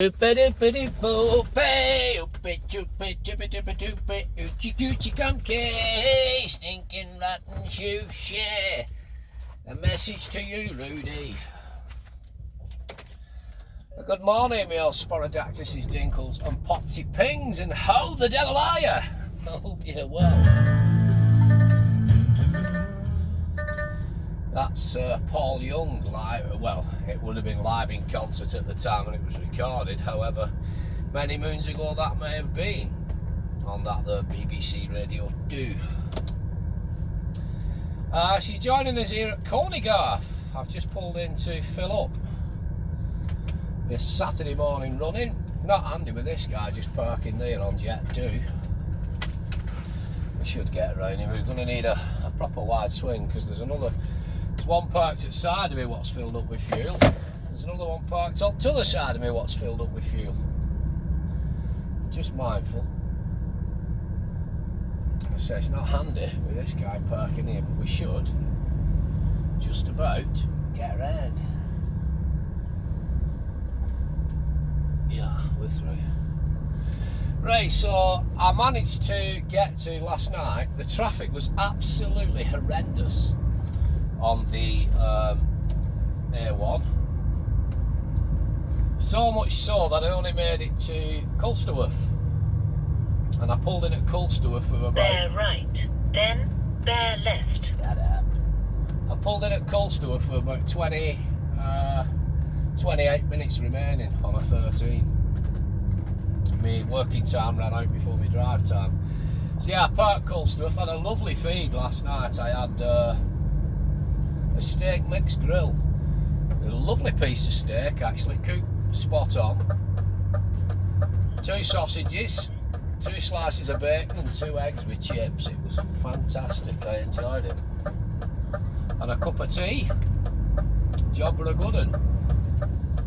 Stinking rotten shoe share. A message to you, Rudy. Good morning, me old Sporadactyls, Dinkles and Popty Pings, and how the devil are you? I hope you're well. That's Paul Young live. Well, it would have been live in concert at the time when it was recorded. However, many moons ago that may have been on that the BBC Radio 2. She's joining us here at Cornigarth. I've just pulled in to fill up this Saturday morning running. Not handy with this guy just parking there on Jet 2. We should get around here. We're going to need a proper wide swing because there's one parked at the side of me what's filled up with fuel. There's another one parked on the other side of me what's filled up with fuel. Just mindful. I say it's not handy with this guy parking here, but we should just about get around. Yeah, we're through. Right, so I managed to get to last night. The traffic was absolutely horrendous on the A1. So much so that I only made it to Culsterworth. And I pulled in at Culsterworth for about... Bear right, then bear left. I pulled in at Culsterworth for about 28 minutes remaining on a 13. My working time ran out before my drive time. So yeah, I parked Culsterworth. Had a lovely feed last night. I had a steak mixed grill. A lovely piece of steak actually, cooked spot on. 2 sausages, 2 slices of bacon and 2 eggs with chips. It was fantastic, I enjoyed it. And a cup of tea. Job were a good one.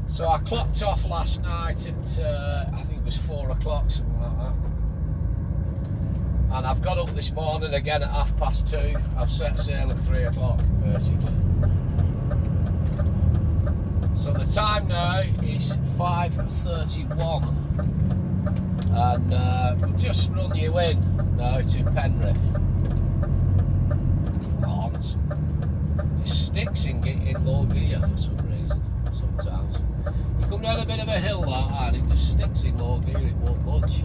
So I clocked off last night at I think it was 4 o'clock, something like that. And I've got up this morning again at 2:30. I've set sail at 3 o'clock basically. So the time now is 5:31, and we'll just run you in now to Penrith. Come on, it just sticks in low gear for some reason. Sometimes you come down a bit of a hill like that, it just sticks in low gear. It won't budge.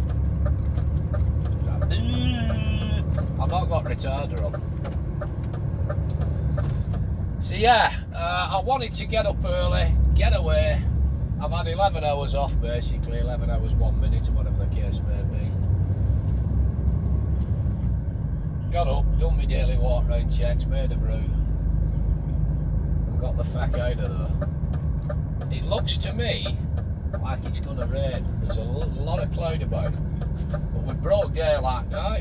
I've not got retarder on. So yeah, I wanted to get up early, get away. I've had 11 hours off basically, 11 hours 1 minute or whatever the case may be. Got up, done my daily walk round checks, made a brew and got the feck out of there. It looks to me like it's going to rain. There's a lot of cloud about, but we broke daylight now.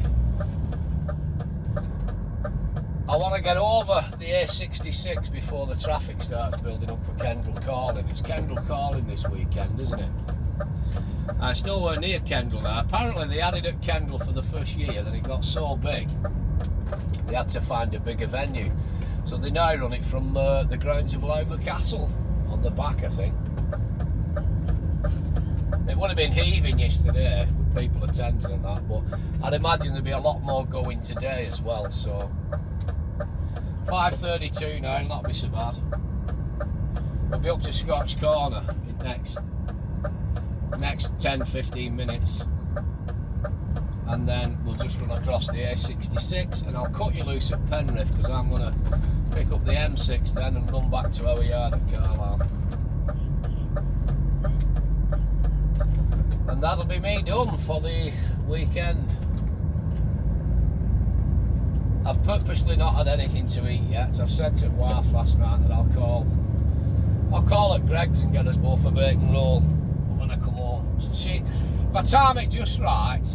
I want to get over the A66 before the traffic starts building up for Kendall Calling. It's Kendall Calling this weekend, isn't it? It's nowhere near Kendall now. Apparently they added at Kendall for the first year, then it got so big they had to find a bigger venue. So they now run it from the grounds of Lowther Castle on the back, I think. It would have been heaving yesterday with people attending and that, but I'd imagine there'd be a lot more going today as well. So 5:32 now, not be so bad. We'll be up to Scotch Corner in next 10-15 minutes, and then we'll just run across the A66, and I'll cut you loose at Penrith because I'm going to pick up the M6 then and run back to our yard at Carlisle. And that'll be me done for the weekend. I've purposely not had anything to eat yet. I've said to wife last night that I'll call at Greg's and get us both a bacon roll when I come home. So see, if I time it just right,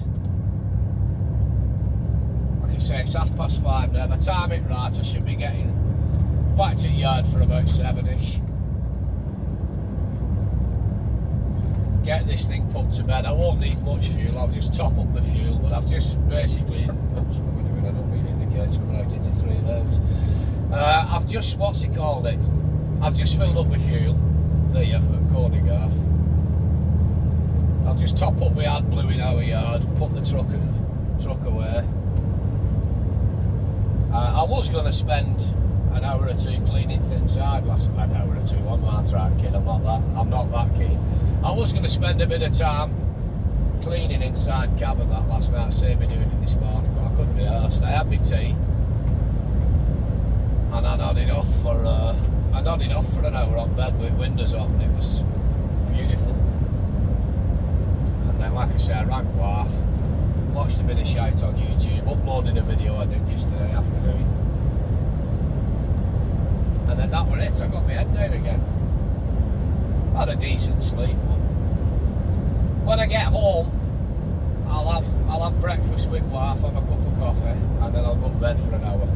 like I say, it's 5:30 now. If I time it right, I should be getting back to the yard for about 7ish. Get this thing put to bed. I won't need much fuel. I'll just top up the fuel, but I've just basically. Oops, what am I doing? I don't mean indicator. Coming out into 3 lanes. I've just I've just filled up with fuel there at Cornigarth. I'll just top up my AdBlue in our yard, put the truck away. I was going to spend an hour or two cleaning the inside last night. An hour or two, I'm not right, kid. I'm not that keen. I was going to spend a bit of time cleaning inside cabin that last night, saved me doing it this morning, but I couldn't be arsed. I had my tea, and I nodded off for an hour on bed with windows open. It was beautiful. And then, like I say, I rang wife, watched a bit of shite on YouTube, uploaded a video I did yesterday afternoon, and then that was it. I got my head down again. Had a decent sleep. When I get home, I'll have breakfast with wife, have a cup of coffee, and then I'll go to bed for an hour.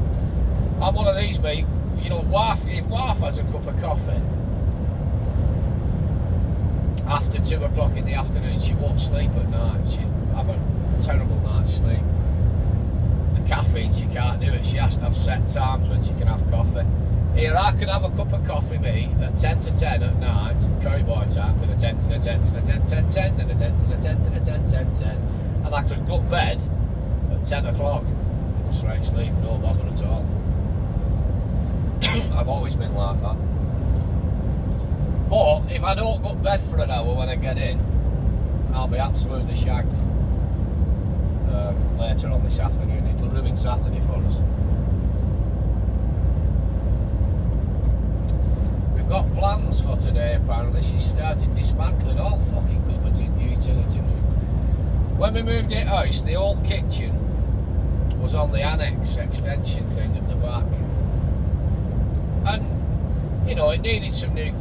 I'm one of these, mate. You know, if wife has a cup of coffee after 2 o'clock in the afternoon, she won't sleep at night. She'll have a terrible night's sleep. The caffeine, she can't do it. She has to have set times when she can have coffee. Here, I can have a cup of coffee, me, at 10 to 10 at night, cowboy time, to the 10 to the 10 to the 10, 10, 10, to the 10 to the 10 to the 10, 10, 10, and I could go to bed at 10 o'clock, go straight sleep, no bother at all. I've always been like that. But if I don't go to bed for an hour when I get in, I'll be absolutely shagged later on this afternoon. It'll ruin Saturday for us. We've got plans for today apparently. She's started dismantling all fucking cupboards in the utility room. When we moved it house, the old kitchen was on the annex extension thing at the back. And, you know, it needed some new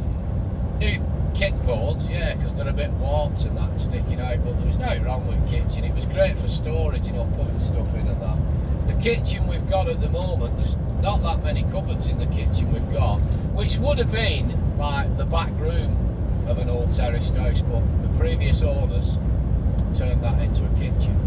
kickboards, yeah, because they're a bit warped and that sticking out, but there was no wrong with the kitchen. It was great for storage, you know, putting stuff in and that. The kitchen we've got at the moment, there's not that many cupboards in the kitchen we've got, which would have been like the back room of an old terraced house, but the previous owners turned that into a kitchen.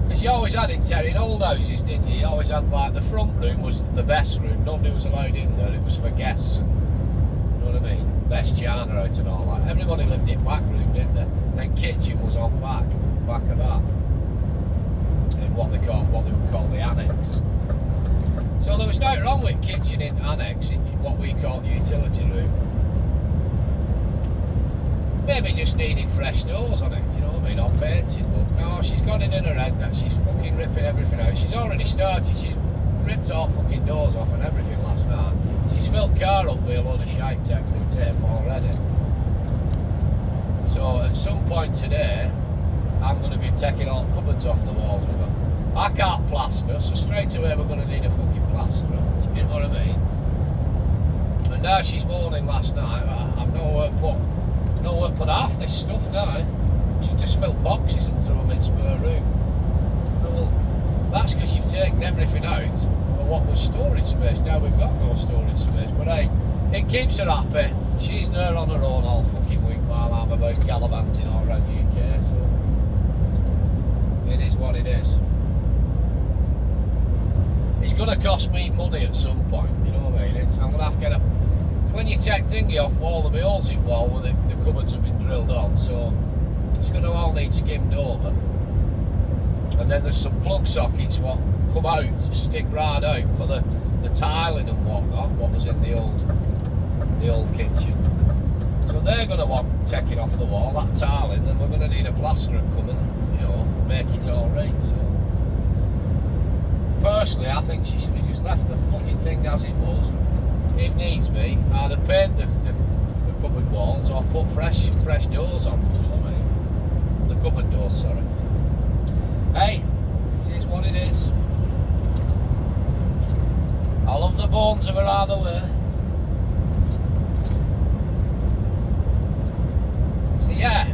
Because you always had in old houses, didn't you? You always had, like, the front room was the best room, nobody was allowed in there, it was for guests, and, you know what I mean? Best china out and all that. Everybody lived in back room, didn't they? And then kitchen was on back of that, in what they would call the annex. So there was no wrong with kitchen in annex, in what we call the utility room. Maybe just needed fresh doors on it, you know what I mean, or painting, but no, she's got it in her head that she's fucking ripping everything out. She's already started, she's ripped all fucking doors off and everything last night. She's filled car up with a load of shite tape and tape already. So at some point today, I'm going to be taking all cupboards off the walls with her. I can't plaster, so straight away we're going to need a fucking plasterer, you know what I mean? And now she's moaning last night, I've nowhere to put half this stuff now. She just filled boxes and threw them in spare room. Well, that's because you've taken everything out of what was storage space. Now we've got no storage space, but hey, it keeps her happy. She's there on her own all fucking week while I'm about gallivanting all around UK, so it is what it is. It's going to cost me money at some point, you know what I mean? I'm going to have to get a... When you take thingy off wall, there'll be holes in wall where the cupboards have been drilled on, so it's going to all need skimmed over. And then there's some plug sockets what come out, stick right out for the tiling and whatnot, what was in the old kitchen. So they're going to want taking off the wall, that tiling, then we're going to need a plasterer come and, you know, make it all right. So personally, I think she should have just left the fucking thing as it was. If needs be, either paint the cupboard walls or put fresh doors on, you know what I mean? The cupboard doors, sorry. Hey, it is what it is. I love the bones of her either way. So yeah,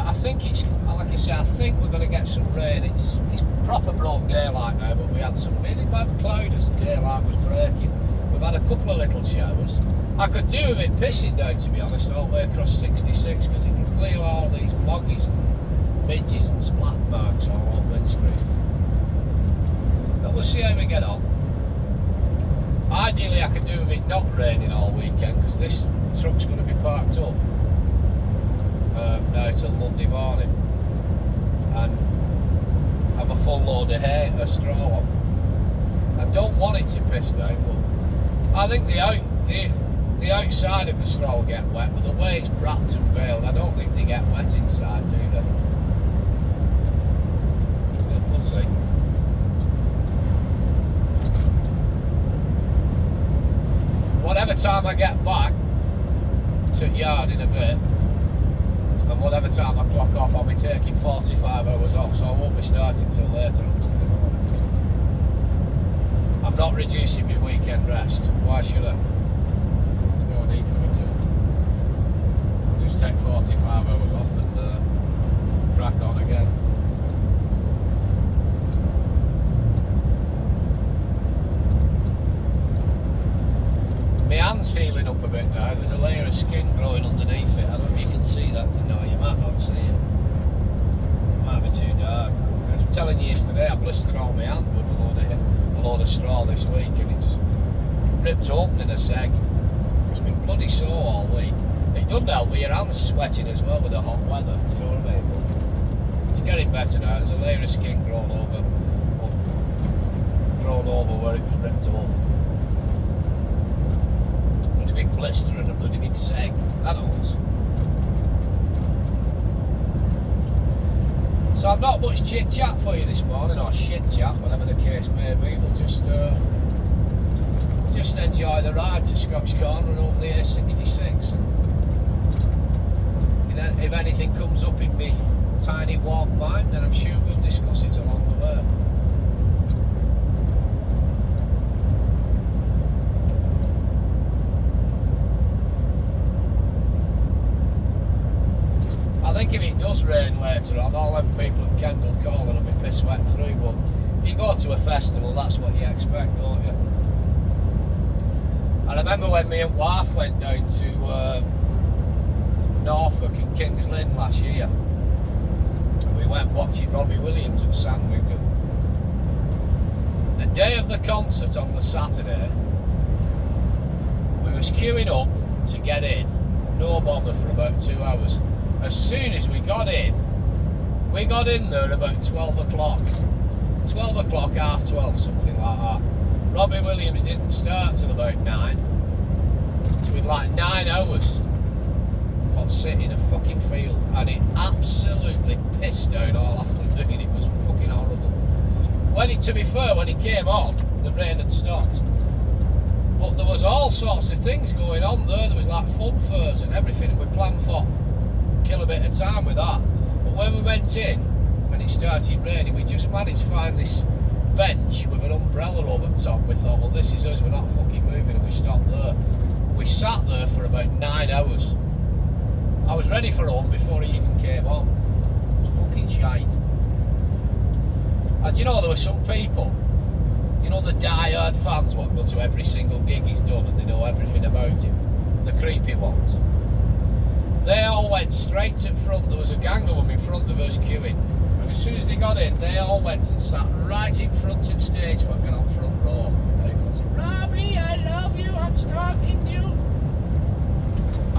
I think it's, like I say, I think we're going to get some rain. It's proper broke daylight now, but we had some really bad cloud as daylight was breaking. We've had a couple of little showers. I could do with it pissing down, to be honest, all the way across 66, because it can clear all these moggies and midges and splat marks all on windscreen. But we'll see how we get on. Ideally, I could do with it not raining all weekend, because this truck's going to be parked up. Now, away till Monday morning and have a full load of hay, straw on. I don't want it to piss down, but I think the outside of the straw will get wet, but the way it's wrapped and baled, I don't think they get wet inside, do they? But we'll see. Whatever time I get back to the yard in a bit, and whatever time I clock off, I'll be taking 45 hours off, so I won't be starting till later on Monday morning. I'm not reducing my weekend rest. Why should I? There's no need for me to. I'll just take 45 hours off and crack on again. My hand's healing up a bit now. There's a layer of skin growing underneath it. I don't know if you can see that. No, you might not see it. It might be too dark. I was telling you yesterday, I blistered all my hand with a load of straw this week, and it's ripped open in a sec. It's been bloody sore all week. It doesn't help with your hands sweating as well with the hot weather. Do you know what I mean? But it's getting better now. There's a layer of skin grown over where it was ripped open. Big blister and a bloody big seg. That was. So I've not much chit chat for you this morning, or shit chat, whatever the case may be. We'll just enjoy the ride to Scotch Corner and over the A66. And if anything comes up in me tiny warm mind, then I'm sure we'll discuss it along the way. I think if it does rain later on, all them people at Kendal Calling will be piss wet through, but if you go to a festival, that's what you expect, don't you? I remember when me and wife went down to Norfolk and King's Lynn last year, and we went watching Robbie Williams at Sandringham. The day of the concert on the Saturday, we was queuing up to get in, no bother for about 2 hours. As soon as we got in there about 12 o'clock. 12 o'clock, half 12, something like that. Robbie Williams didn't start till about 9. So we'd like 9 hours for sitting in a fucking field, and it absolutely pissed down all afternoon. It was fucking horrible. To be fair, when he came on, the rain had stopped. But there was all sorts of things going on there. There was like fun fairs and everything, and we planned for kill a bit of time with that. But when we went in and it started raining, we just managed to find this bench with an umbrella over the top. We thought, well, this is us, we're not fucking moving, and we stopped there. We sat there for about 9 hours. I was ready for home before he even came on. It was fucking shite. And you know, there were some people, you know, the die-hard fans what go to every single gig he's done and they know everything about him, the creepy ones. They all went straight to the front. There was a gang of them in front of us queuing, and as soon as they got in, they all went and sat right in front of the stage, fucking on front row. Like, Robbie, I love you, I'm stalking you.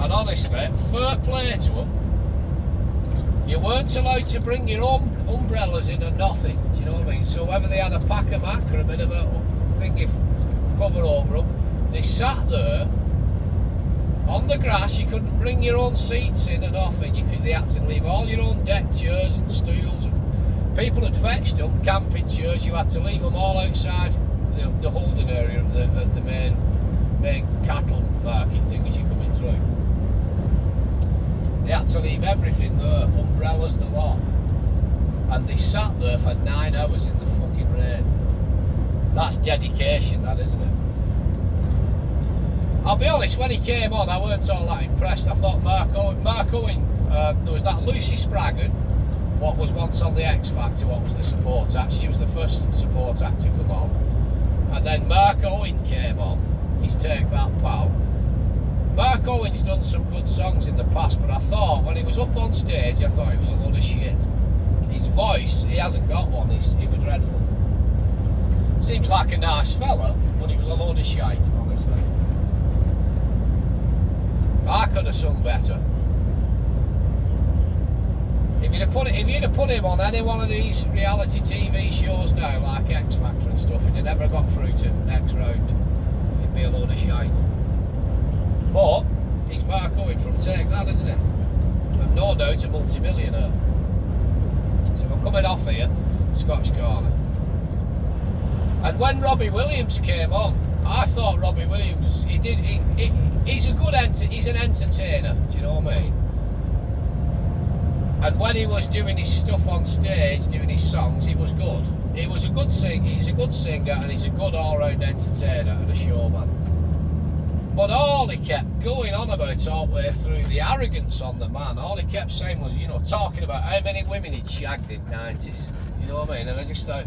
And honestly, fair play to them. You weren't allowed to bring your own umbrellas in or nothing, do you know what I mean? So whether they had a pack of mac or a bit of a thingy cover over them, they sat there on the grass. You couldn't bring your own seats in or nothing. They had to leave all your own deck chairs and stools. And people had fetched them, camping chairs. You had to leave them all outside the holding area of the main cattle market thing as you're coming through. They had to leave everything there, umbrellas, the lot. And they sat there for 9 hours in the fucking rain. That's dedication, that, isn't it? I'll be honest, when he came on, I weren't all that impressed. I thought Mark Owen, there was that Lucy Spraggan, what was once on the X Factor, what was the support act. She was the first support act to come on. And then Mark Owen came on, his Take That Pal. Mark Owen's done some good songs in the past, but I thought when he was up on stage, I thought he was a load of shit. His voice, he hasn't got one, he was dreadful. Seems like a nice fella, but he was a load of shite, honestly. I could have sung better. if you'd have put him on any one of these reality TV shows now, like X Factor and stuff, he'd have never got through to next round. He'd be a load of shite. But he's Mark Owen from Take That, isn't he? And no doubt a multi-millionaire. So we're coming off here, Scotch Corner. And when Robbie Williams came on, I thought Robbie Williams, he's an entertainer, do you know what I mean? And when he was doing his stuff on stage, doing his songs, he was good. He's a good singer, and he's a good all-round entertainer and a showman. But all he kept going on about all the way through, the arrogance on the man, all he kept saying was, you know, talking about how many women he'd shagged in the 90s. You know what I mean? And I just thought,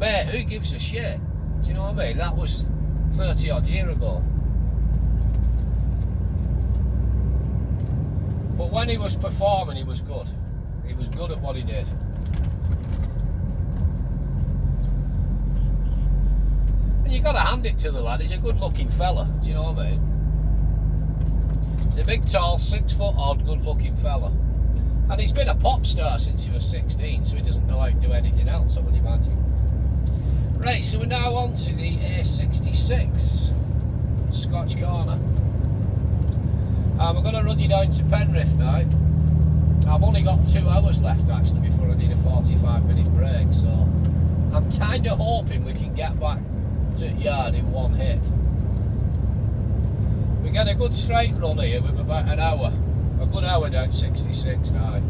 mate, who gives a shit? Do you know what I mean? That was 30 odd years ago. But when he was performing, he was good. He was good at what he did. And you got to hand it to the lad. He's a good-looking fella. Do you know what I mean? He's a big, tall, 6 foot odd, good-looking fella. And he's been a pop star since he was 16, so he doesn't know how to do anything else, I would imagine. Right, so we're now on to the A66 Scotch Corner. We're going to run you down to Penrith now. I've only got 2 hours left actually before I need a 45-minute break, so I'm kind of hoping we can get back to yard in one hit. We get a good straight run here with about an hour, a good hour down 66 now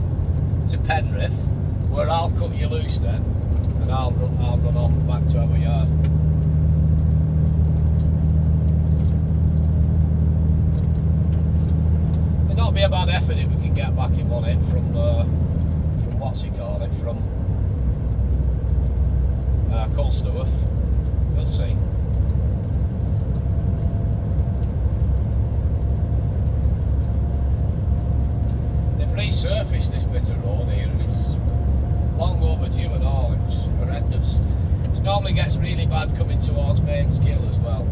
to Penrith, where I'll cut you loose then, and I'll run on back to our yard. Not be a bad effort if we can get back in one hit from what's he called it, from Culsterworth. We'll see. They've resurfaced this bit of road here, and it's long overdue and all. It was horrendous. It normally gets really bad coming towards Mainsgill as well,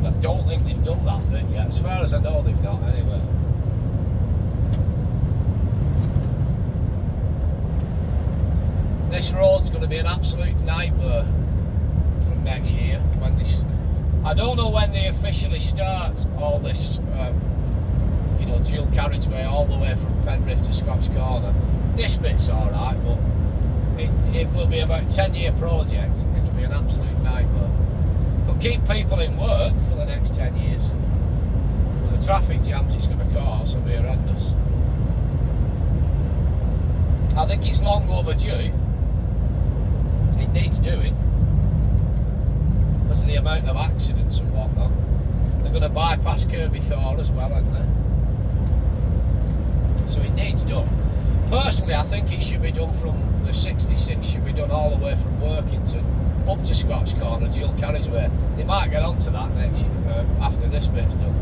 but I don't think they've done that bit yet. As far as I know, they've not anyway. This road's going to be an absolute nightmare from next year. I don't know when they officially start all this, dual carriageway all the way from Penrith to Scotch Corner. This bit's alright, but it will be about a 10-year project. It'll be an absolute nightmare. It'll keep people in work for the next 10 years. But the traffic jams it's going to cause will be horrendous. I think it's long overdue. It needs doing because of the amount of accidents and whatnot. They're going to bypass Kirby Thor as well, aren't they? So it needs done. Personally, I think it should be done from the 66, should be done all the way from Workington up to Scotch Corner, dual carriageway. They might get onto that next year, after this bit's done.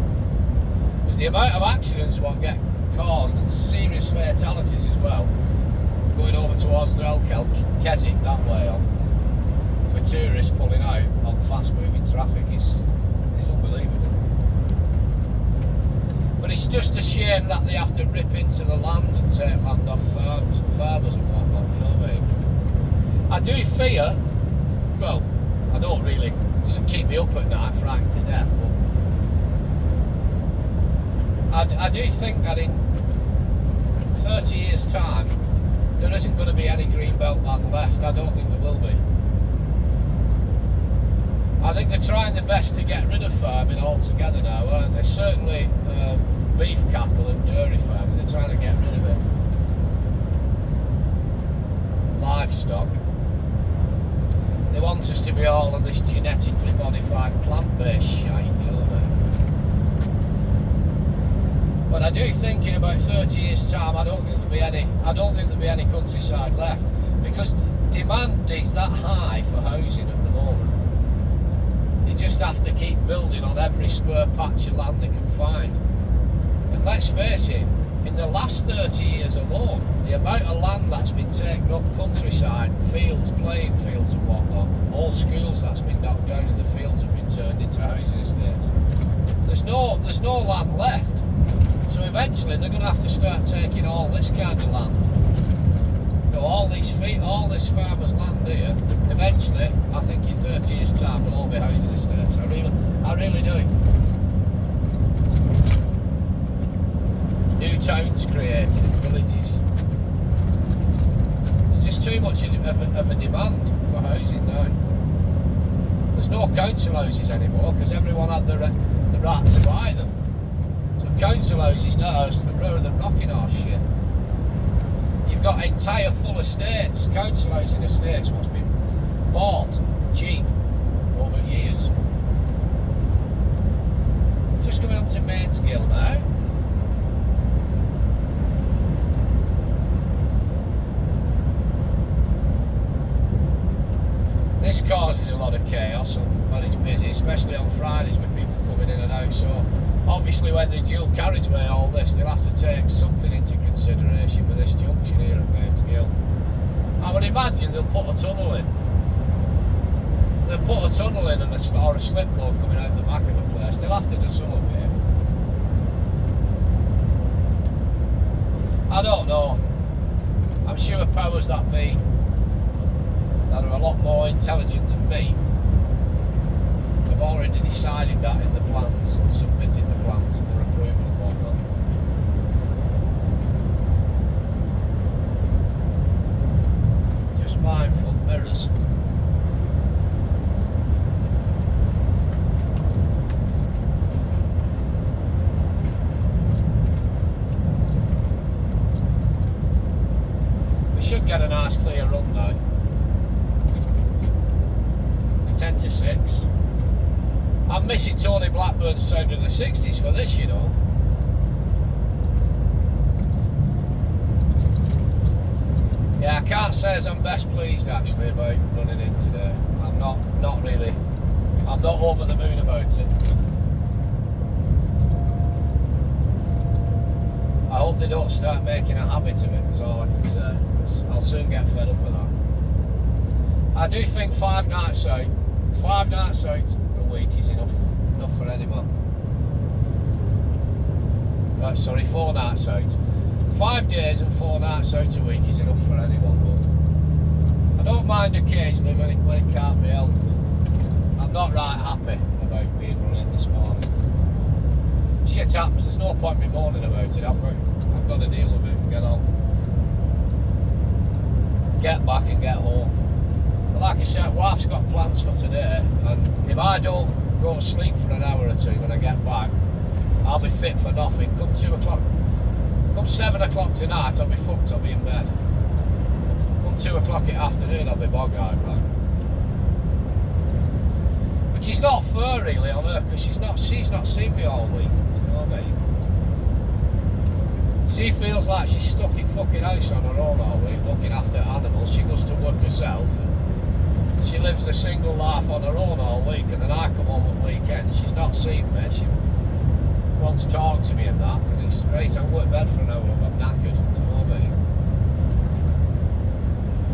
Because the amount of accidents what get caused and serious fatalities as well, going over towards Threlkel, Keswick that way on, with tourists pulling out on fast moving traffic is unbelievable. But it's just a shame that they have to rip into the land and take land off farms and farmers and whatnot, you know what I mean? I do fear, well, I don't really, it doesn't keep me up at night, frightened to death, but I do think that in 30 years' time, there isn't going to be any greenbelt land left. I don't think there will be. I think they're trying their best to get rid of farming altogether now, aren't they? Certainly beef cattle and dairy farming, they're trying to get rid of it. Livestock. They want us to be all on this genetically modified plant-based shite, you know what I mean? But I do think in about 30 years' time, I don't think there'll be any countryside left, because demand is that high for housing at the moment. You just have to keep building on every spare patch of land they can find. And let's face it, in the last 30 years alone, the amount of land that's been taken up countryside, fields, playing fields and whatnot, all schools that's been knocked down in the fields have been turned into housing estates. There's no land left. So eventually they're going to have to start taking all this kind of land these feet, all this farmer's land here, eventually, I think in 30 years' time, will all be housing estates. I really do. New towns created, villages. There's just too much of a demand for housing now. There's no council houses anymore because everyone had the right to buy them. So council houses now rather than rocking horse shit. You've got entire full estates, council housing estates, what's been bought cheap over years. Just coming up to Mainsgill now. This causes a lot of chaos when it's busy, especially on Fridays with people coming in and out. So obviously when they dual carriageway all this, they'll have to take something into consideration with this junction here at Mainsgill. I would imagine they'll put a tunnel in. They'll put a tunnel in and or a slip road coming out the back of the place. They'll have to do some of it. I don't know. I'm sure powers that be that are a lot more intelligent than me have already decided that in the plans and submitted the plans for approval and whatnot. Just mindful, mirrors. We should get a nice clear run now. 10 to 6. I'm missing Tony Blackburn's sound of the 60s for this, you know. Yeah, I can't say as I'm best pleased actually about running in today. I'm not really. I'm not over the moon about it. I hope they don't start making a habit of it, is all I can say. I'll soon get fed up with that. I do think 5 nights out a week is enough for any man. Right, sorry, 4 nights out. 5 days and 4 nights out a week is enough for anyone, but I don't mind occasionally when it can't be helped. I'm not right happy about being running this morning. Shit happens, there's no point in me moaning about it. I've got to deal with it and get on. Get back and get home. Like I said, wife's got plans for today, and if I don't go to sleep for an hour or two when I get back, I'll be fit for nothing. Come 2 o'clock, come 7 o'clock tonight, I'll be fucked, I'll be in bed. Come 2 o'clock in the afternoon, I'll be bog-eyed, right? Which is not fair really on her, because she's not seen me all week, do you know what I mean? She feels like she's stuck in fucking house on her own all week, looking after animals. She goes to work herself. She lives a single life on her own all week, and then I come home at weekends. She's not seen me. She wants to talk to me and that, and it's great. I'll go to bed for an hour if I'm knackered. Do you know what I mean?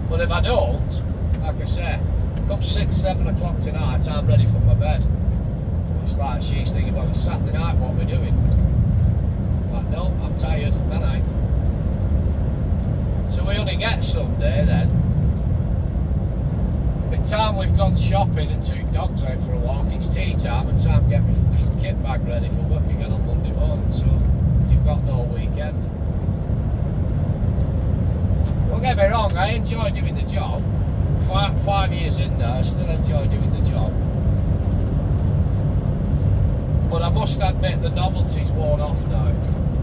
But if I don't, like I say, come 6, 7 o'clock tonight, I'm ready for my bed. It's like she's thinking, well, it's Saturday night. What are we doing? Like, no, I'm tired. Good night. So we only get Sunday then. By the time we've gone shopping and took dogs out for a walk, it's tea time and time to get my fucking kit bag ready for work again on Monday morning, so you've got no weekend. Don't get me wrong, I enjoy doing the job. 5 years in now, I still enjoy doing the job. But I must admit the novelty's worn off now.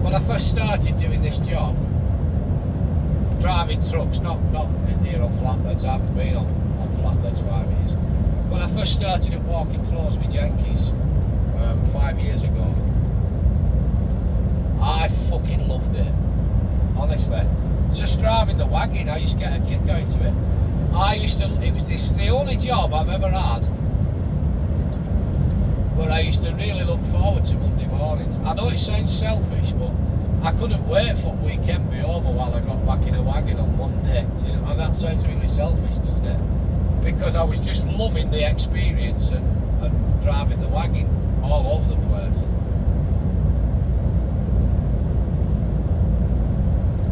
When I first started doing this job, driving trucks, not here on flatbeds, I haven't been on flatbeds 5 years. When I first started at walking floors with Yankees 5 years ago, I fucking loved it. Honestly, just driving the wagon, I used to get a kick out of it. It's the only job I've ever had where I used to really look forward to Monday mornings. I know it sounds selfish, but I couldn't wait for the weekend to be over while I got back in a wagon on Monday. You know? And that sounds really selfish, doesn't it? Because I was just loving the experience and driving the wagon all over the place.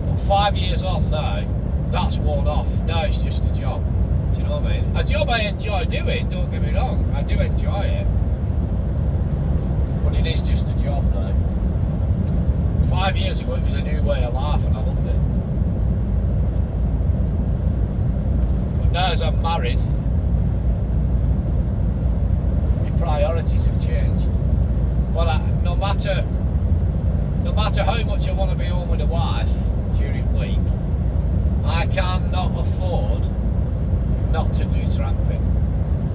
But 5 years on now, that's worn off. Now it's just a job. Do you know what I mean? A job I enjoy doing, don't get me wrong, I do enjoy it. But it is just a job now. 5 years ago it was a new way of life and I loved it. But now as I'm married, my priorities have changed. But no matter how much I want to be home with a wife during week, I cannot afford not to do tramping.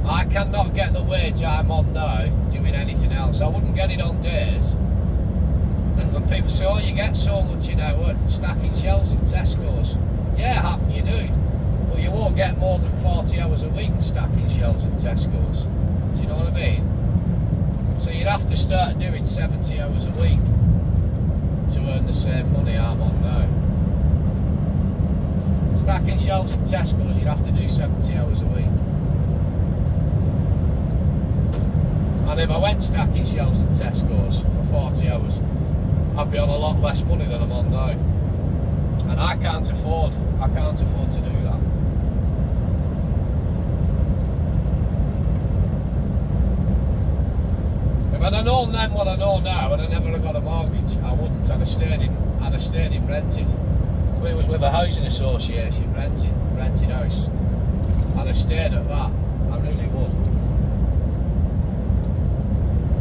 I cannot get the wage I'm on now doing anything else. I wouldn't get it on days. When people say, oh, you get so much in hour stacking shelves in Tesco's. Yeah, happen you do. But you won't get more than 40 hours a week stacking shelves in Tesco's. Do you know what I mean? So you'd have to start doing 70 hours a week to earn the same money I'm on now. Stacking shelves in Tesco's, you'd have to do 70 hours a week. And if I went stacking shelves in Tesco's for 40 hours, I'd be on a lot less money than I'm on now. And I can't afford to do that. If I'd have known then what I know now, and I never have got a mortgage, I wouldn't. I'd have stayed in rented. We was with a housing association, rented house. I'd have stayed at that. I really would.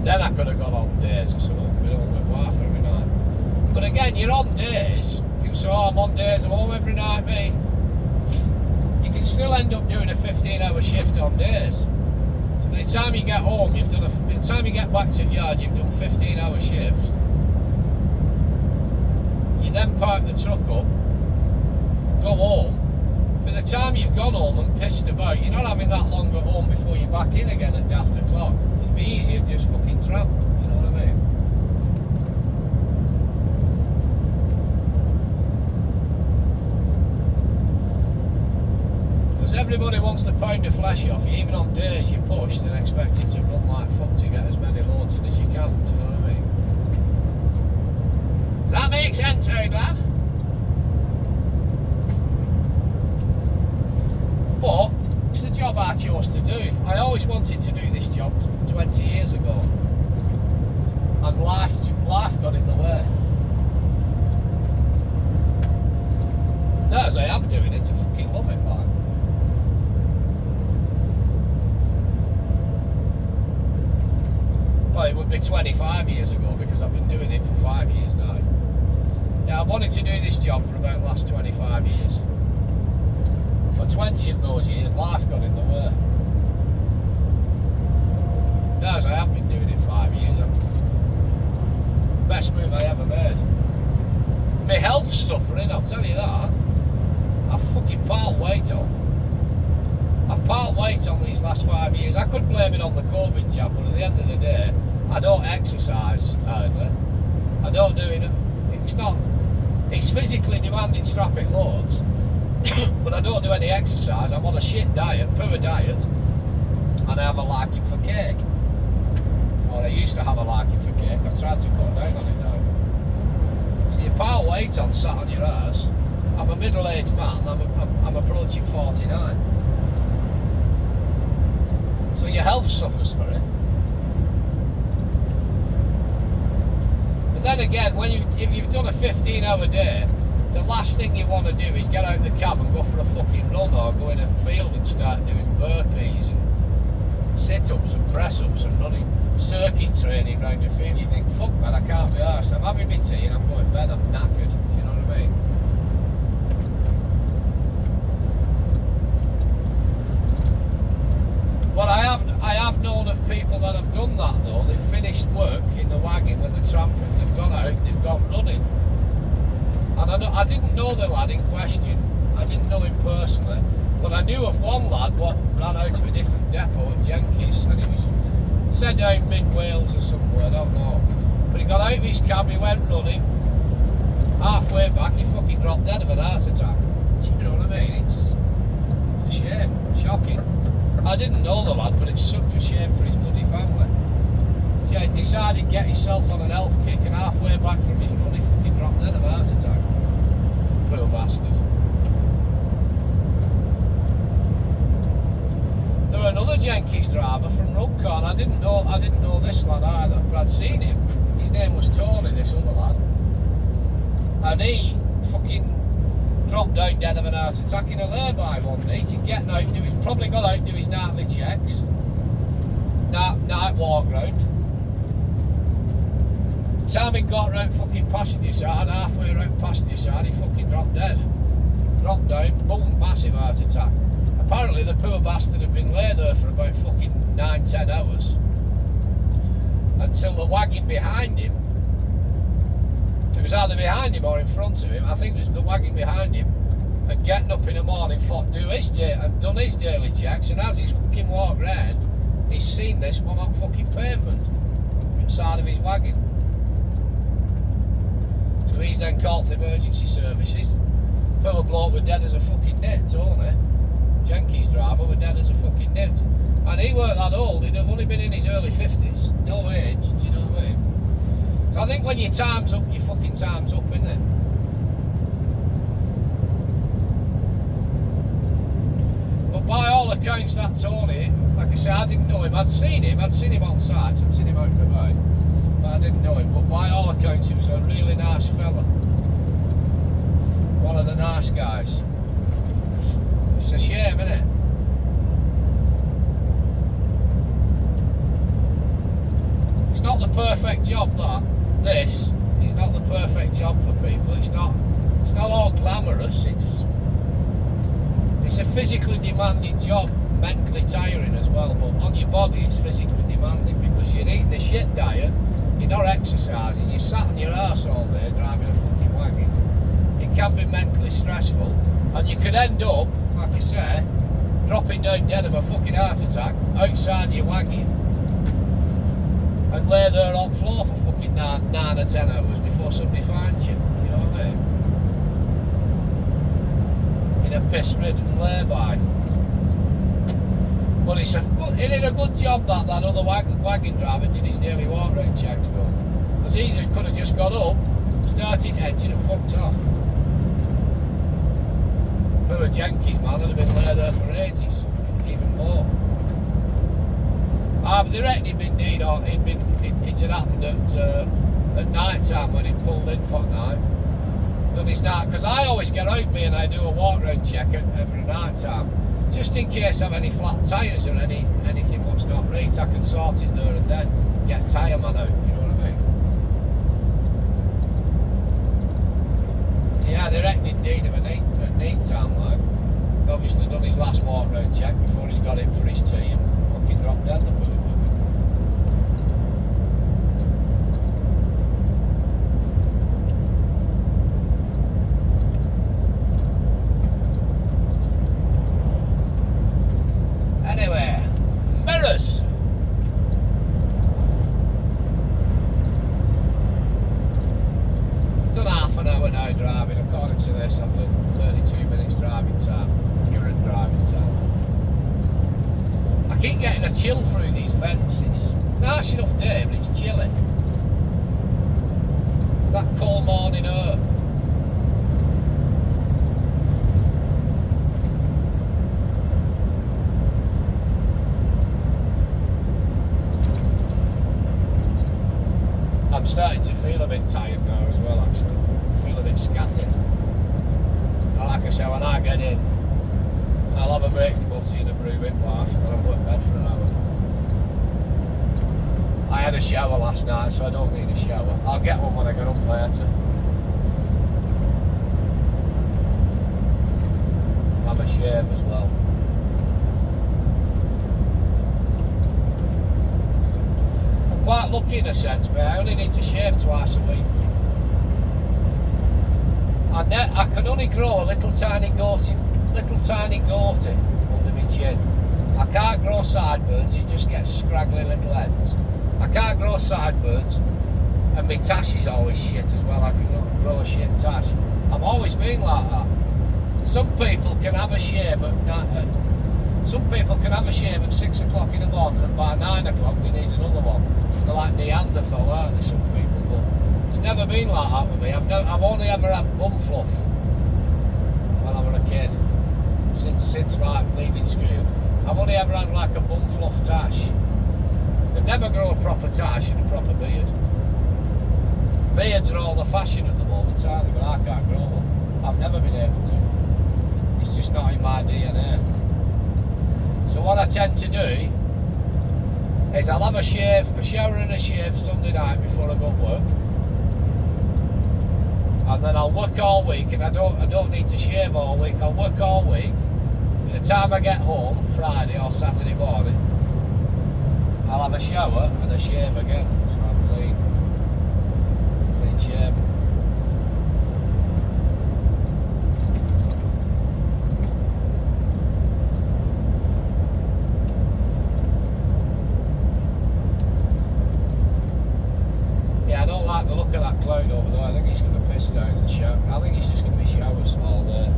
Then I could have gone on days or something, been home with wife every night. But again, you're on days. People say, oh, I'm on days, I'm home every night, me. You can still end up doing a 15-hour shift on days. So by the time you get home, by the time you get back to the yard, you've done 15-hour shifts. You then park the truck up, go home. By the time you've gone home and pissed about, you're not having that long at home before you're back in again at daft o'clock. It'd be easier to just fucking tramp, you know what I mean? Because everybody wants to pound the flesh off you, even on days you're pushed and expected to run like fuck to get as many loads in as you can, do you know what I mean? Does that make sense, Harry lad? But it's the job I chose to do. I always wanted to do this job 20 years ago, and life got in the way. Now as I am doing it, I fucking love it, like. Well, it would be 25 years ago because I've been doing it for 5 years now. Yeah, I wanted to do this job for about the last 25 years. For 20 of those years, life got in the way. Now as I have been doing it 5 years, best move I ever made. My health's suffering, I'll tell you that. I've fucking piled weight on. I've piled weight on these last 5 years. I could blame it on the COVID jab, but at the end of the day, I don't exercise hardly. I don't do it. It's physically demanding strapping loads. But I don't do any exercise. I'm on a shit diet, poor diet, and I have a liking for cake. Or I used to have a liking for cake. I've tried to cut down on it now. So you pile weight on, sat on your ass. I'm a middle-aged man. I'm approaching 49. So your health suffers for it. But then again, if you've done a 15-hour day, the last thing you want to do is get out the cab and go for a fucking run or go in a field and start doing burpees and sit-ups and press-ups and running circuit training round the field. You think, fuck man, I can't be arsed. I'm having my tea and I'm going to bed, I'm knackered. Do you know what I mean? But I have known of people that have done that though. They've finished work in the wagon when they're tramping, they've gone out, they've gone running. And I didn't know the lad in question. I didn't know him personally, but I knew of one lad what ran out of a different depot at Jenkins, and he was said down mid-Wales or somewhere, I don't know. But he got out of his cab, he went running. Halfway back, he fucking dropped dead of an heart attack. Do you know what I mean? It's a shame, shocking. I didn't know the lad, but it's such a shame for his bloody family. So yeah, he decided to get himself on an health kick, and halfway back from his run, he fucking dropped dead of a heart attack. Poor bastard. another Jenkins driver from Runcorn. I didn't know this lad either, but I'd seen him. His name was Tony, this other lad, and he fucking dropped down dead of an heart attack in a lay-by one night. He'd get out, he's probably got out to his nightly checks, night walk round. The time he got round fucking passenger side, halfway around passenger side, he fucking dropped dead. Dropped down, boom, massive heart attack. Apparently the poor bastard had been lay there for about fucking 9-10 hours until the wagon behind him, it was either behind him or in front of him, I think it was the wagon behind him, and getting up in the morning thought done his daily checks, and as he's fucking walked round, he's seen this one on fucking pavement inside of his wagon. So he's then called the emergency services. Poor bloke was dead as a fucking nit, Tony. Jenkins driver was dead as a fucking nit. And he weren't that old, he'd have only been in his early 50s. No age, do you know what I mean? So I think when your time's up, your fucking time's up, isn't it? But by all accounts, that Tony, like I said, I didn't know him. I'd seen him on site, I'd seen him out and about, but I didn't know him. But by all accounts, he was a really nice fella. One of the nice guys. It's a shame, isn't it? It's not the perfect job, that. This is not the perfect job for people. It's not all glamorous. It's a physically demanding job, mentally tiring as well, but on your body it's physically demanding because you're eating a shit diet, you're not exercising, you're sat on your arse all day driving a fucking wagon. It can be mentally stressful, and you could end up, like I say, dropping down dead of a fucking heart attack outside your wagon and lay there on the floor for fucking 9 or 10 hours before somebody finds you. Do you know what I mean? In a piss-ridden lay-by. But it did a good job that other wagon driver did his daily walk-round checks though. Because he just could have just got up, started engine and fucked off. Poor Jenkins, man, would have been lay there for ages, even more. But they reckon it had happened at night time when he pulled in for night. Done his night, because I always get out me and I do a walk round check every night time, just in case I have any flat tyres or anything what's not right, I can sort it there and then, get tyre man out, you know what I mean? Yeah, they reckon indeed of a neat time, like. Obviously done his last walk round check before he's got in for his tea and fucking dropped dead the boot. Anyway, mirrors. Done half an hour now driving. According to this, I've done 32 minutes driving time, current driving time. I keep getting a chill through these vents. It's a nice enough day, but it's chilly. It's that cold morning air. I'm starting to feel a bit tired now as well, actually. I feel a bit scattered. And like I say, when I get in, I'll have a break and go see the brew bit wife, and then I'll go to bed for an hour. I had a shower last night, so I don't need a shower. I'll get one when I get up later. Have a shave as well. Quite lucky in a sense, but I only need to shave twice a week. I can only grow a little tiny goatee under my chin. I can't grow sideburns, it just gets scraggly little ends. I can't grow sideburns, and my tash is always shit as well. I can grow a shit tash. I've always been like that. Some people can have a shave at 6 o'clock in the morning, and by 9 o'clock they need another one. They're like Neanderthal, aren't they, some people? But it's never been like that with me. I've only ever had bum fluff when I was a kid, since like leaving school. I've only ever had like a bum fluff tash. They've never grown a proper tash and a proper beard. Beards are all the fashion at the moment, aren't they? But I can't grow one. I've never been able to. It's just not in my DNA. So what I tend to do is I'll have a shower and a shave Sunday night before I go to work. And then I'll work all week, and I don't need to shave all week. I'll work all week. By the time I get home, Friday or Saturday morning, I'll have a shower and a shave again. So I'm clean shaven. Yeah, I don't like the look of that cloud over there. I think it's going to piss down and shower. I think it's just going to be showers all day.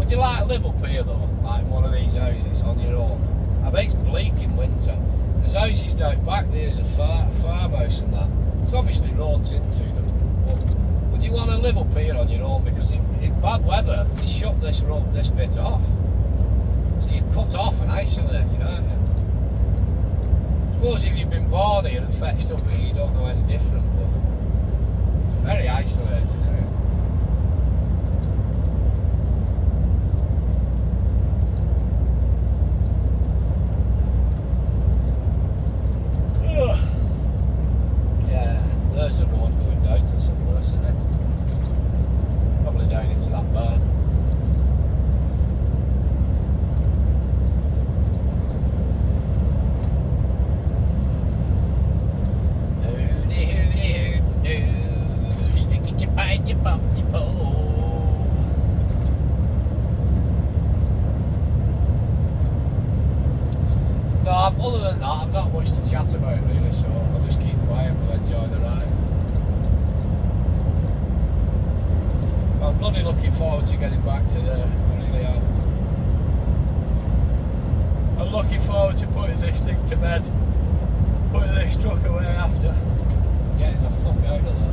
You like live up here though, like one of these houses on your own? I bet it's bleak in winter. There's houses down back there, there's a farmhouse and that. It's obviously roads into them. But would you want to live up here on your own? Because in bad weather, you shut this bit off. So you're cut off and isolated, aren't you? I suppose if you've been born here and fetched up here, you don't know any different, but it's very isolated, isn't it? There's a road going down to somewhere, isn't it? Probably down into that barn. Hooty hooty hoot doo, stick it to bite your bum to bow. No, other than that, I've not much to chat about really, so I'll just keep quiet and we'll enjoy the ride. I'm bloody looking forward to getting back to there, I really am. I'm looking forward to putting this thing to bed, putting this truck away after, getting the fuck out of there.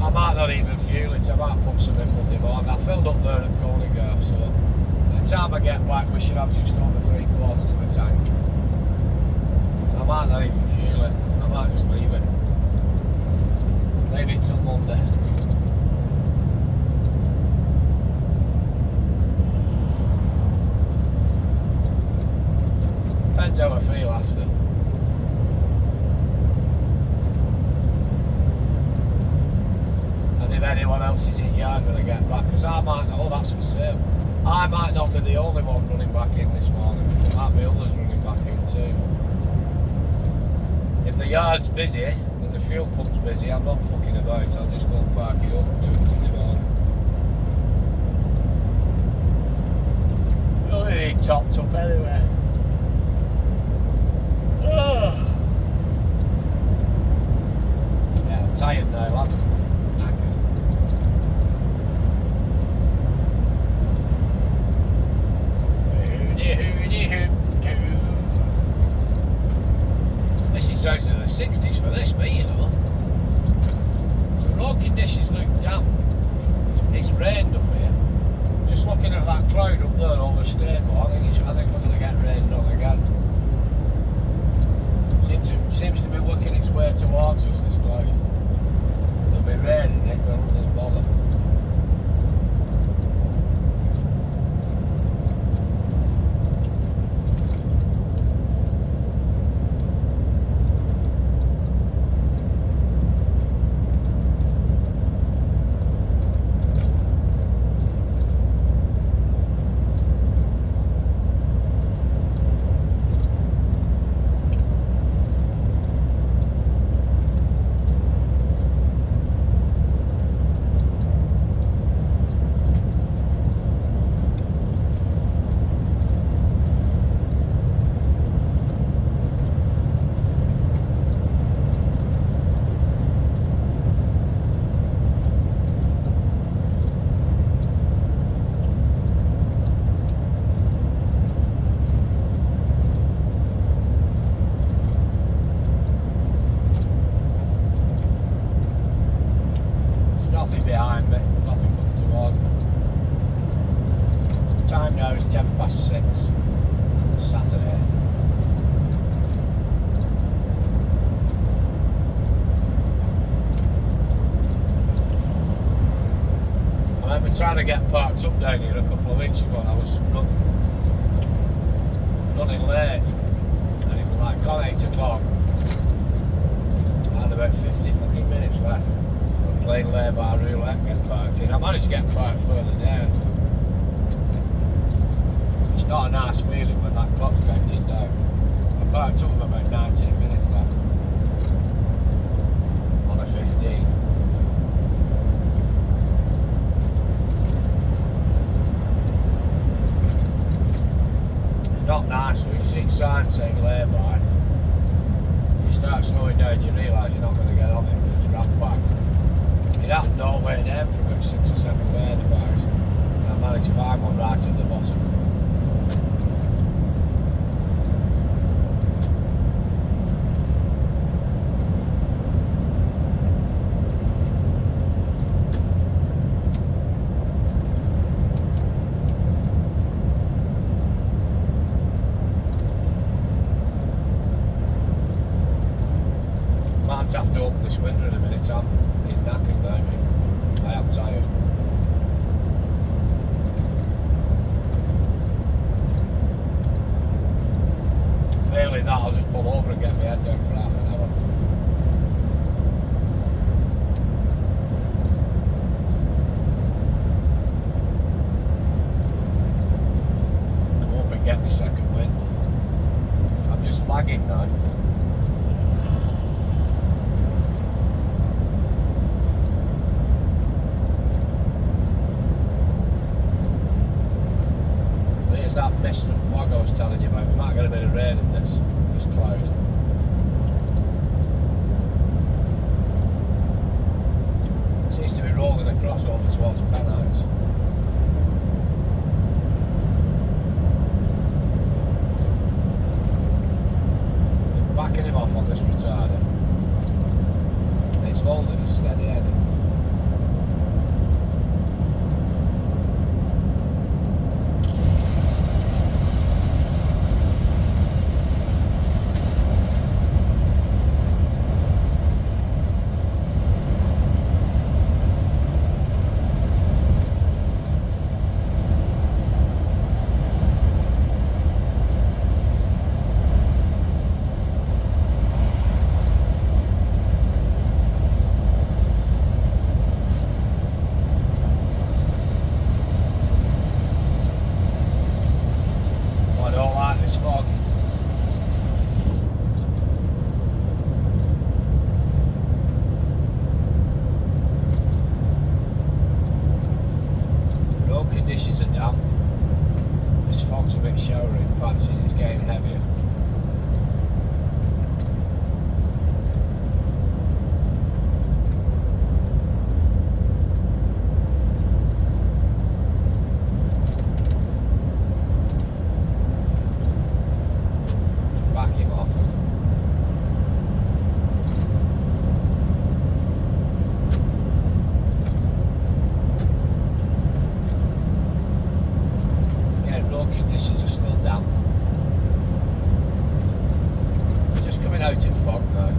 I might not even fuel it, I might put some in Monday morning. I filled up there at Cornigarth, so by the time I get back we should have just over 3/4 of a tank. So I might not even fuel it, I might just leave it. Leave it till Monday. Depends how I feel after. If anyone else is in yard when I get back, because I might not, oh that's for sale, I might not be the only one running back in this morning, there might be others running back in too. If the yard's busy and the fuel pump's busy, I'm not fucking about, I'll just go and park it up and do it Monday morning. We only need topped up anyway. Yeah, I'm tired now, lad. This is out of the 60s for this, me, you know. So road conditions look damp. It's rained up here. Just looking at that cloud up there over Stainmore, I think we're going to get rained on again. Seems to be working its way towards us, this cloud. There'll be rain in it, but it doesn't bother. trying to get parked up down here a couple of weeks ago, and I was running late, and it was like gone 8 o'clock. I had about 50 fucking minutes left. I'm playing lay-by roulette, get parked in. I managed to get parked further down. It's not a nice feeling when that clock's counting down. I parked up with about 19 minutes left on a 15. It's not nice, so you see signs saying lay-by. You start slowing down, you realise you're not going to get on it, it's ramp packed. It happened all the way down for about 6 or 7 laybys, and I managed to find one right at the bottom. Might have to open this window in a minute. I'm fucking knackered now, mate. I am tired. Failing that, I'll just pull over and get my head down for half an hour. I won't be getting my second wind. I'm just flagging now. That mist and fog I was telling you about. We might get a bit of rain in this cloud. Seems to be rolling across over towards Penrith. Backing him off on this retarder. It's holding a steady head. Fog. Road conditions are damp. This fog's a bit showery in patches, it's getting heavier. Conditions are still damp. Just coming out in fog now.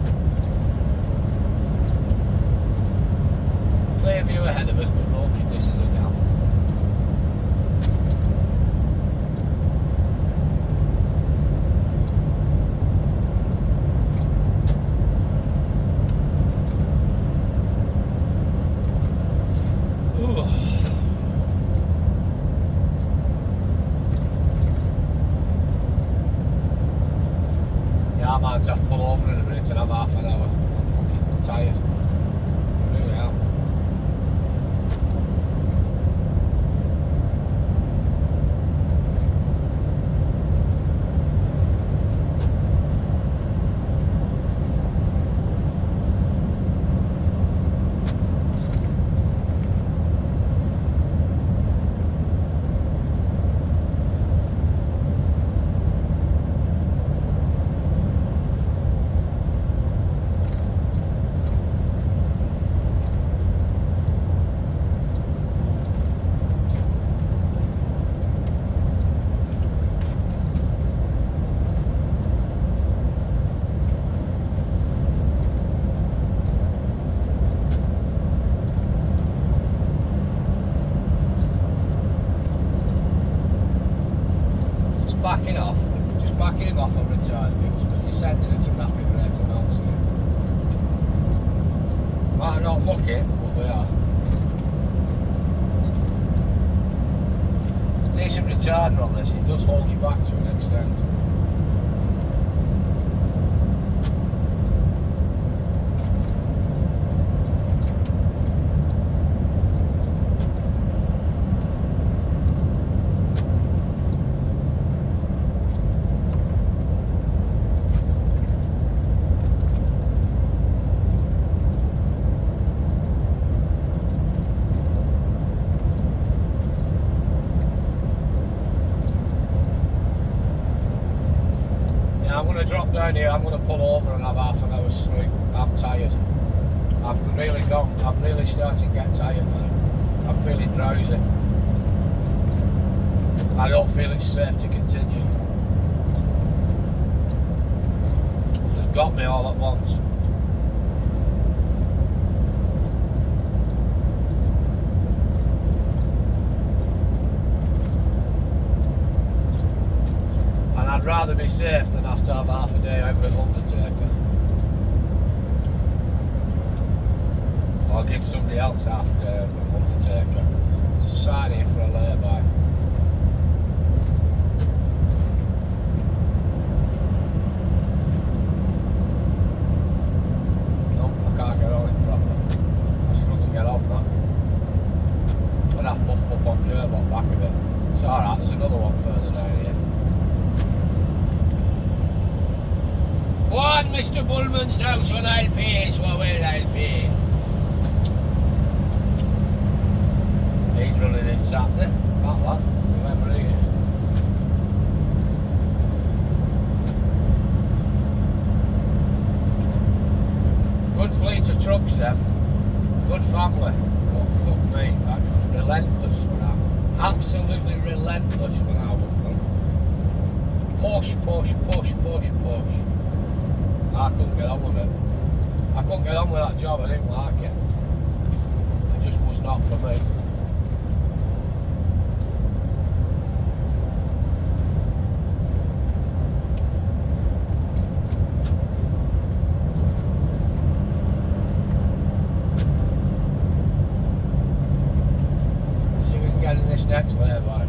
Clear view ahead of us, but road conditions are damp. I might have to pull over in a minute and have half an hour. I'm fucking tired. I really am. back in off a return because we're descending at a rapid rate of altitude. Might not look it, but we are. Decent return on this, it does hold you back to an extent. I'm going to drop down here, I'm going to pull over and have half an hour's sleep. I'm tired. I'm really starting to get tired now. I'm feeling drowsy. I don't feel it's safe to continue. It's just got me all at once. I'd rather be safe than have to have half a day out with Undertaker. I'll give somebody else half a day out with Undertaker. Just sign here for a lay-by. No, I can't get on it properly. I struggle to get on that. I'd have to bump up on curb on back of it. It's alright, there's another one further down here. Go on, Mr. Bullman's house and I'll pay, so well I'll pay. He's running in Saturday, that lad, whoever he is. Good fleet of trucks then, good family. Oh fuck me, that was relentless when absolutely relentless when I went from. Push, push, push, push, push. I couldn't get on with it. I couldn't get on with that job, I didn't like it. It just was not for me. Let's see if we can get in this next lay-by.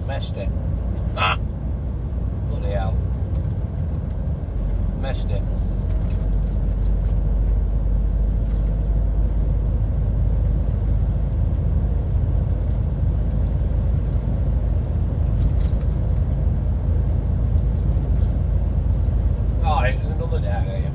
Missed it. Ah! Bloody hell. Missed it. Alright, there's another down here.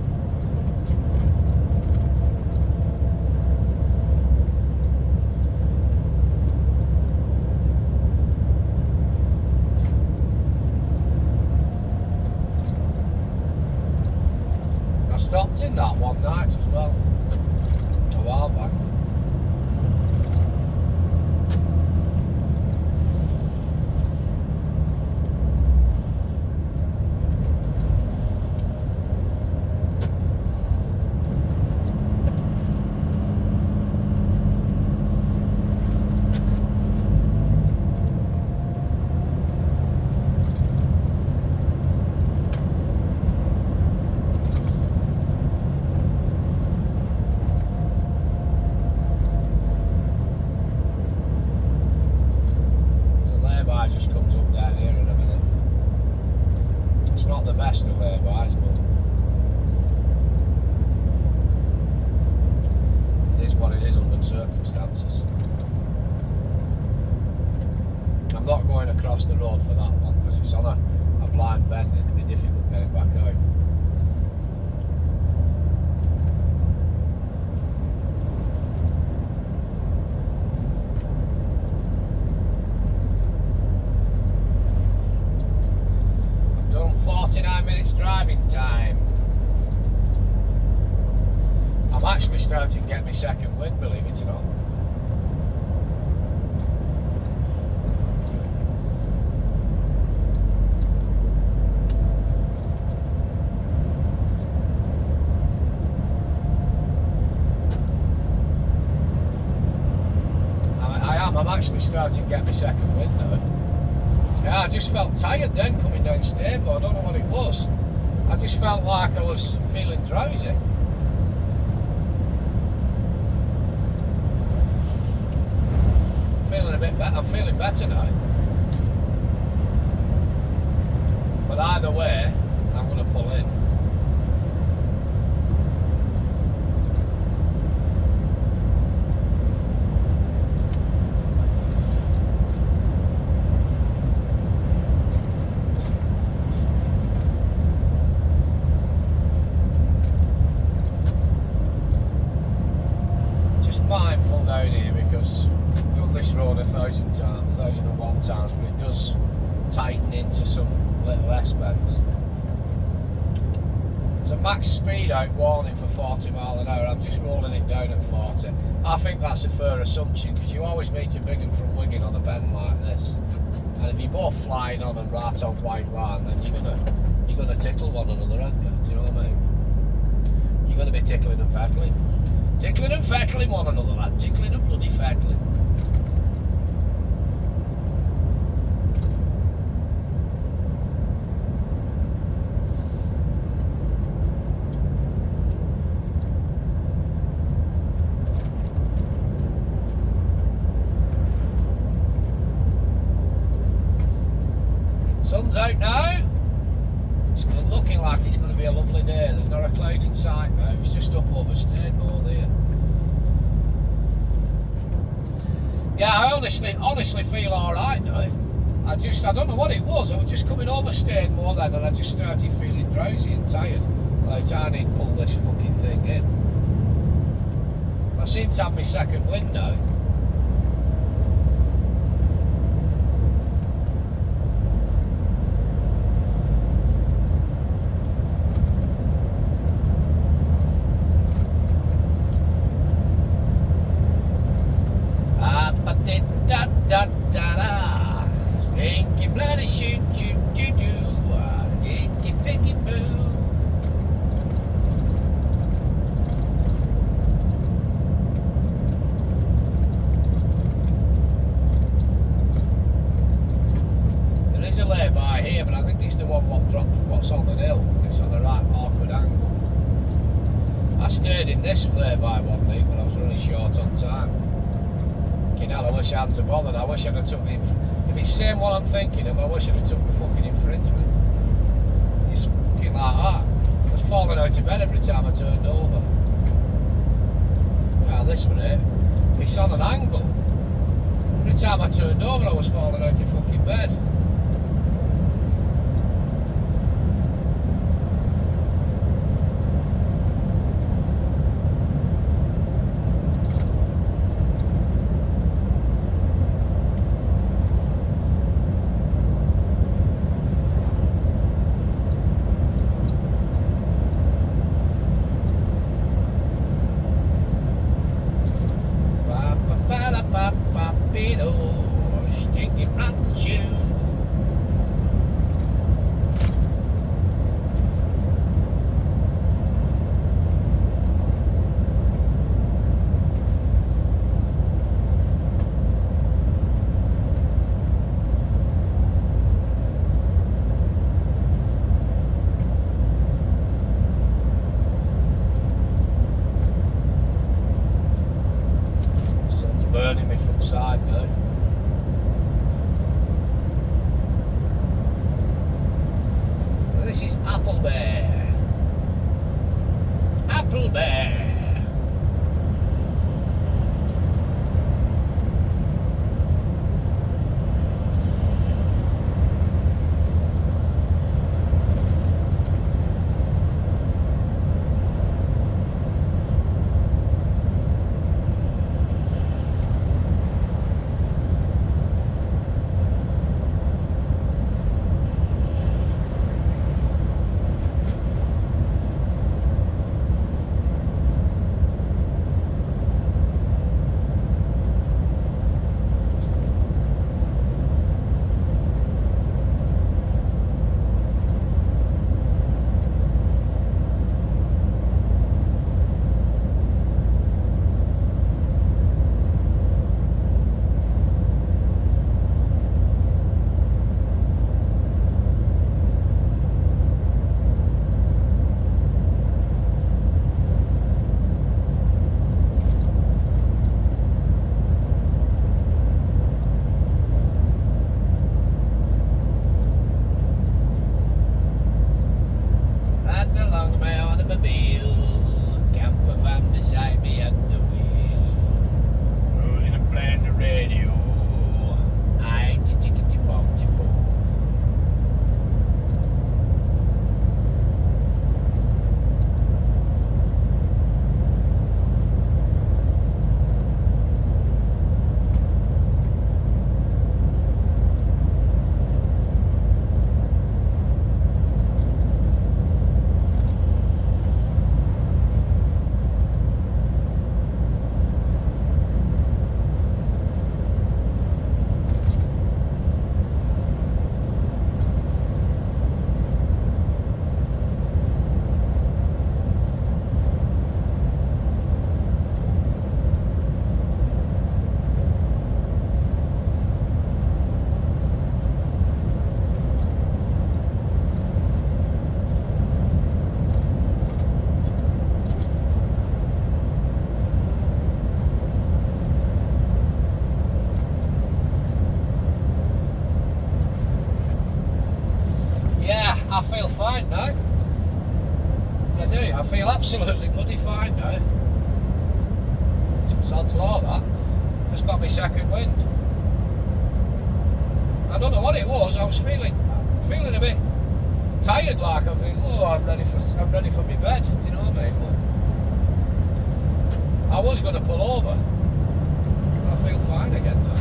Stopped in that one night as well, a while back. Just comes up down here in a minute. It's not the best of laybys, but it is what it is under the circumstances. I'm not going across the road for that one because it's on a blind bend. It'd be difficult getting back out. Driving time. I'm actually starting to get my second wind, believe it or not. I'm actually starting to get my second wind now. Yeah, I just felt tired then coming down Stainmore. I don't know what it was. I just felt like I was feeling drowsy. Feeling a bit better. I'm feeling better now. But either way, I'm going to pull in. Mindful down here because I've done this road 1,000 times, 1,001 times, but it does tighten into some little S-bends. There's a max speed out warning for 40 mile an hour. I'm just rolling it down at 40. I think that's a fair assumption because you always meet a big one from Wigan on a bend like this, and if you're both flying on and right on wide line, then you're gonna tickle one another, aren't you? Do you know what I mean? You're gonna be tickling and fettling. Tickling and fettling one another, lad. Tickling and bloody fettling. Sun's out now. It's looking like it's going to be a lovely day. There's not a cloud in sight now. It's just up over Stainmore there. Yeah, I honestly feel alright now. I don't know what it was. I was just coming over Stainmore then and I just started feeling drowsy and tired. Like I need to pull this fucking thing in. I seem to have my second wind now. Stinky bloody shoot, icky picky boo. There is a lay-by here, but I think it's the one what's on the hill, and it's on the right awkward angle. I stayed in this lay-by one week when I was running short on time. Hell, I wish I hadn't have bothered. I wish I'd have took the... If it's the same one I'm thinking of, I wish I'd have took the fucking infringement. It's fucking like that. I was falling out of bed every time I turned over. Well, this one here, it's on an angle. Every time I turned over, I was falling out of fucking bed. Stinking rotten shoe. The sun's burning me from side now. This is Apple Bear. Apple Bear. I feel fine now. I do. I feel absolutely bloody fine now. Sod's law, that. Just got me second wind. I don't know what it was. I was feeling a bit tired, like I'm thinking, oh, I'm ready for my bed. Do you know what I mean? But I was going to pull over. I feel fine again now.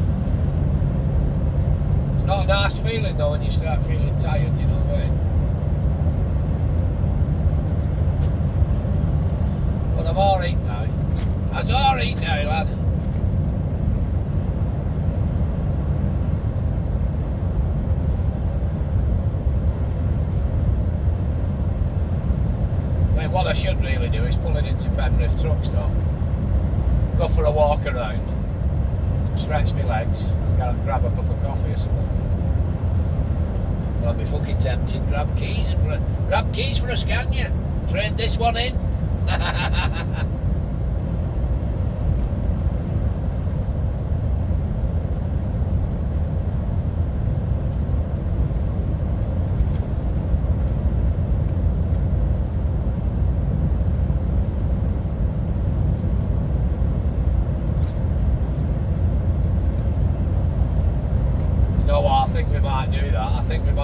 It's not a nice feeling though when you start feeling tired. You know what I mean? But I'm alright now. That's alright now, lad. What I should really do is pull it into Penrith truck stop, go for a walk around, stretch my legs, and grab a cup of coffee or something. Well, I'd be fucking tempted. Grab keys for a Scania. Trade this one in.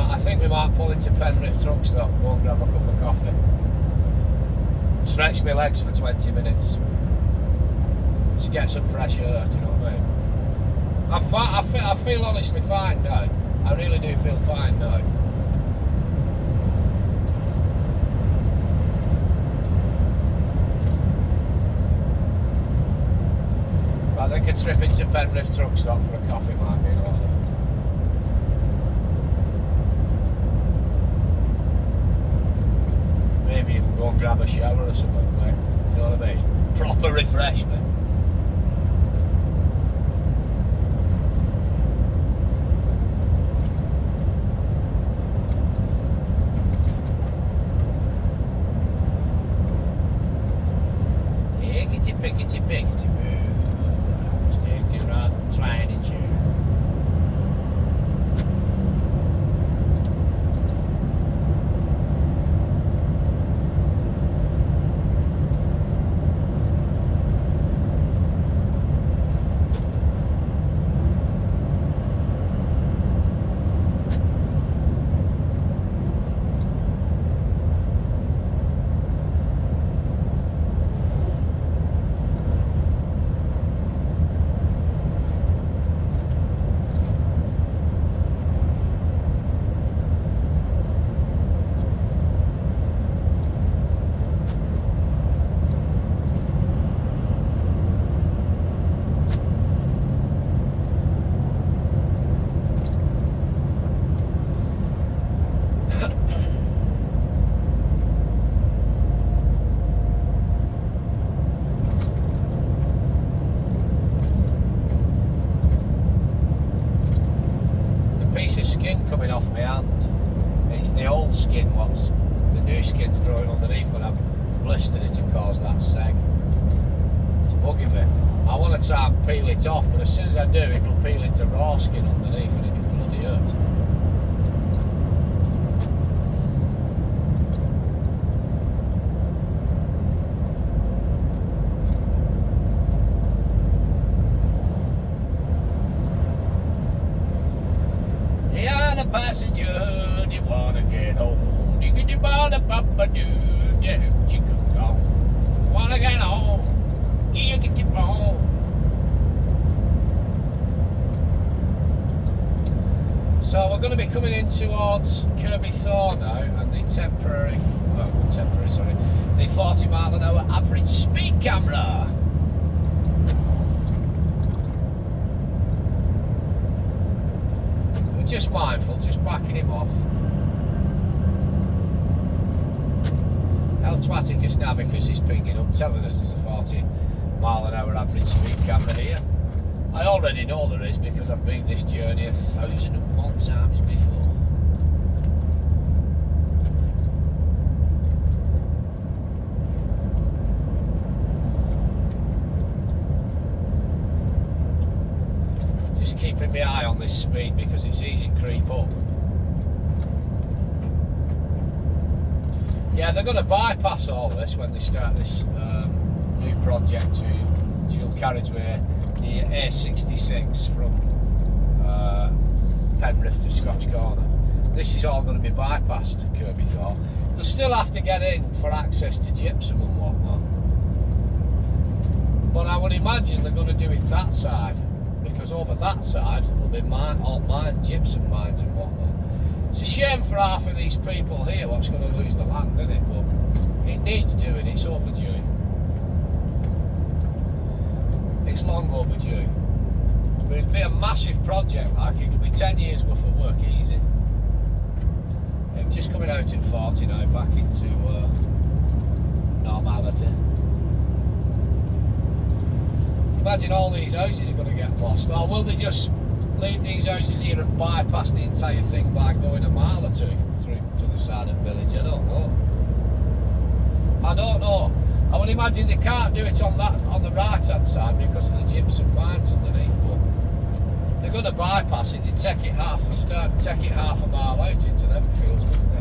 I think we might pull into Penrith truck stop, go and grab a cup of coffee, stretch my legs for 20 minutes, just get some fresh air. Do you know what I mean? I'm fine. I feel honestly fine now. I really do feel fine now. Right, I think a trip into Penrith truck stop for a coffee might be in order. Maybe even go and grab a shower or something, mate. You know what I mean? Proper refreshment. Hickety pickety pickety boo. Stinking right, trying it you. Coming off my hand. It's the old skin, the new skin's growing underneath when I've blistered it and caused that seg. It's bugging me. I want to try and peel it off, but as soon as I do, it'll peel into raw skin underneath and it'll bloody hurt. Passenger, you wanna get home? You get your body, papa, dude. You hoop, you go home. Wanna get home? You get your home. So we're going to be coming in towards Kirby Thor now, and the the 40 mile an hour average speed camera. Just mindful, just backing him off. El Twaticus Navicus is pinging up, telling us there's a 40 mile an hour average speed camera here. I already know there is because I've been this journey 1,001 times before. Keeping my eye on this speed because it's easy to creep up. Yeah, they're going to bypass all this when they start this new project to dual carriageway, the A66 from Penrith to Scotch Corner. This is all going to be bypassed, Kirby thought. They'll still have to get in for access to gypsum and whatnot. But I would imagine they're going to do it that side, because over that side there'll be all gypsum mines and whatnot. It's a shame for half of these people here what's going to lose the land, isn't it? But it needs doing, it's overdue. It's long overdue. But it'd be a massive project, like it'll be 10 years worth of work easy. I'm just coming out at 40 now, back into normality. Imagine all these houses are going to get lost. Or will they just leave these houses here and bypass the entire thing by going a mile or two through to the side of the village? I don't know. I don't know. I would imagine they can't do it on the right hand side because of the gypsum mines underneath, but they're going to bypass it. They take it half a mile out into them fields, wouldn't they?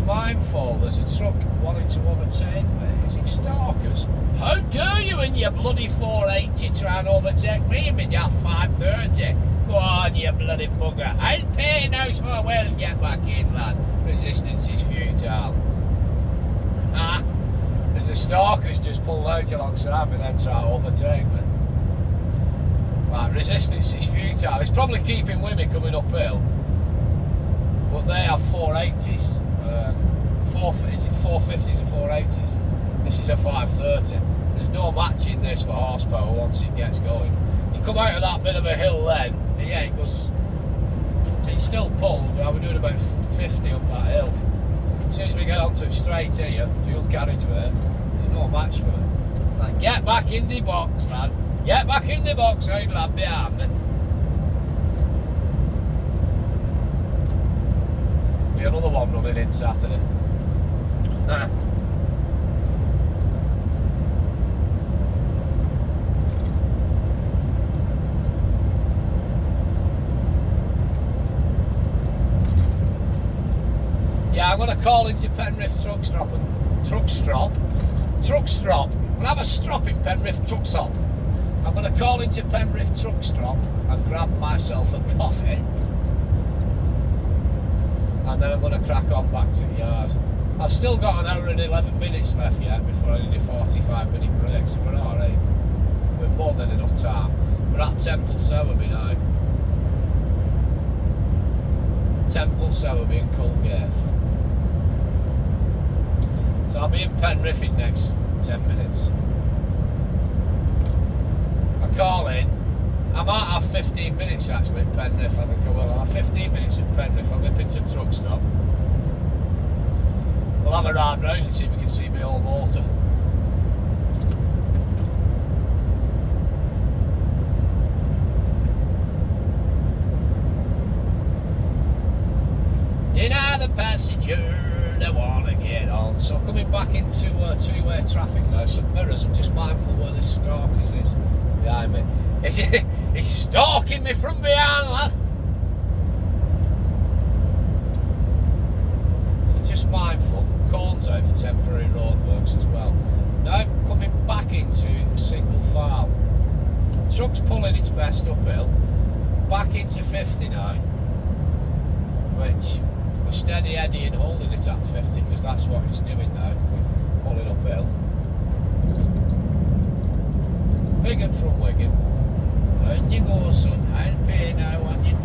Mindful, there's a truck wanting to overtake me. Is it stalkers? How dare you in your bloody 480 try and overtake me in my daft 530? Go on, you bloody bugger. I'll pay now, so I will get back in, lad. Resistance is futile. Ah, there's a stalkers just pulled out alongside me then try to overtake me. Right, resistance is futile. It's probably keeping with me coming uphill. But they have 480s. Is it 450s or 480s? This is a 530. There's no matching this for horsepower once it gets going. You come out of that bit of a hill then, yeah, it goes. It's still pulled, but we're doing about 50 up that hill. As soon as we get onto it straight here, dual carriageway, there's no match for it. It's like, get back in the box, lad. Get back in the box, out lad behind me. Be another one running in Saturday. Yeah, I'm going to call into Penrith truck stop. We'll have a strop in Penrith truck stop. I'm going to call into Penrith truck stop and grab myself a coffee. And then I'm going to crack on back to the yard. I've still got an hour and 11 minutes left yet before I need a 45-minute break, so we're alright. We've more than enough time. We're at Temple Sowerby now. Temple Sowerby in Culgate. So I'll be in Penrith in next 10 minutes. I call in. I might have 15 minutes actually at Penrith. I think I will. I'll have 15 minutes at Penrith. I'll nip into the truck stop. We'll have a ride round and see if we can see my old motor. Deny the passenger, they want to get on. So coming back into two-way traffic now, some mirrors. I'm just mindful where this stalkers is behind me. He's stalking me from behind, lad. So just mindful. Cones out for temporary roadworks as well. Now coming back into single file. Truck's pulling its best uphill. Back into 50 now. Which we're steady Eddie and holding it at 50 because that's what he's doing now. Pulling uphill. Wigan from Wigan. On you go, son. I'll pay now on you go.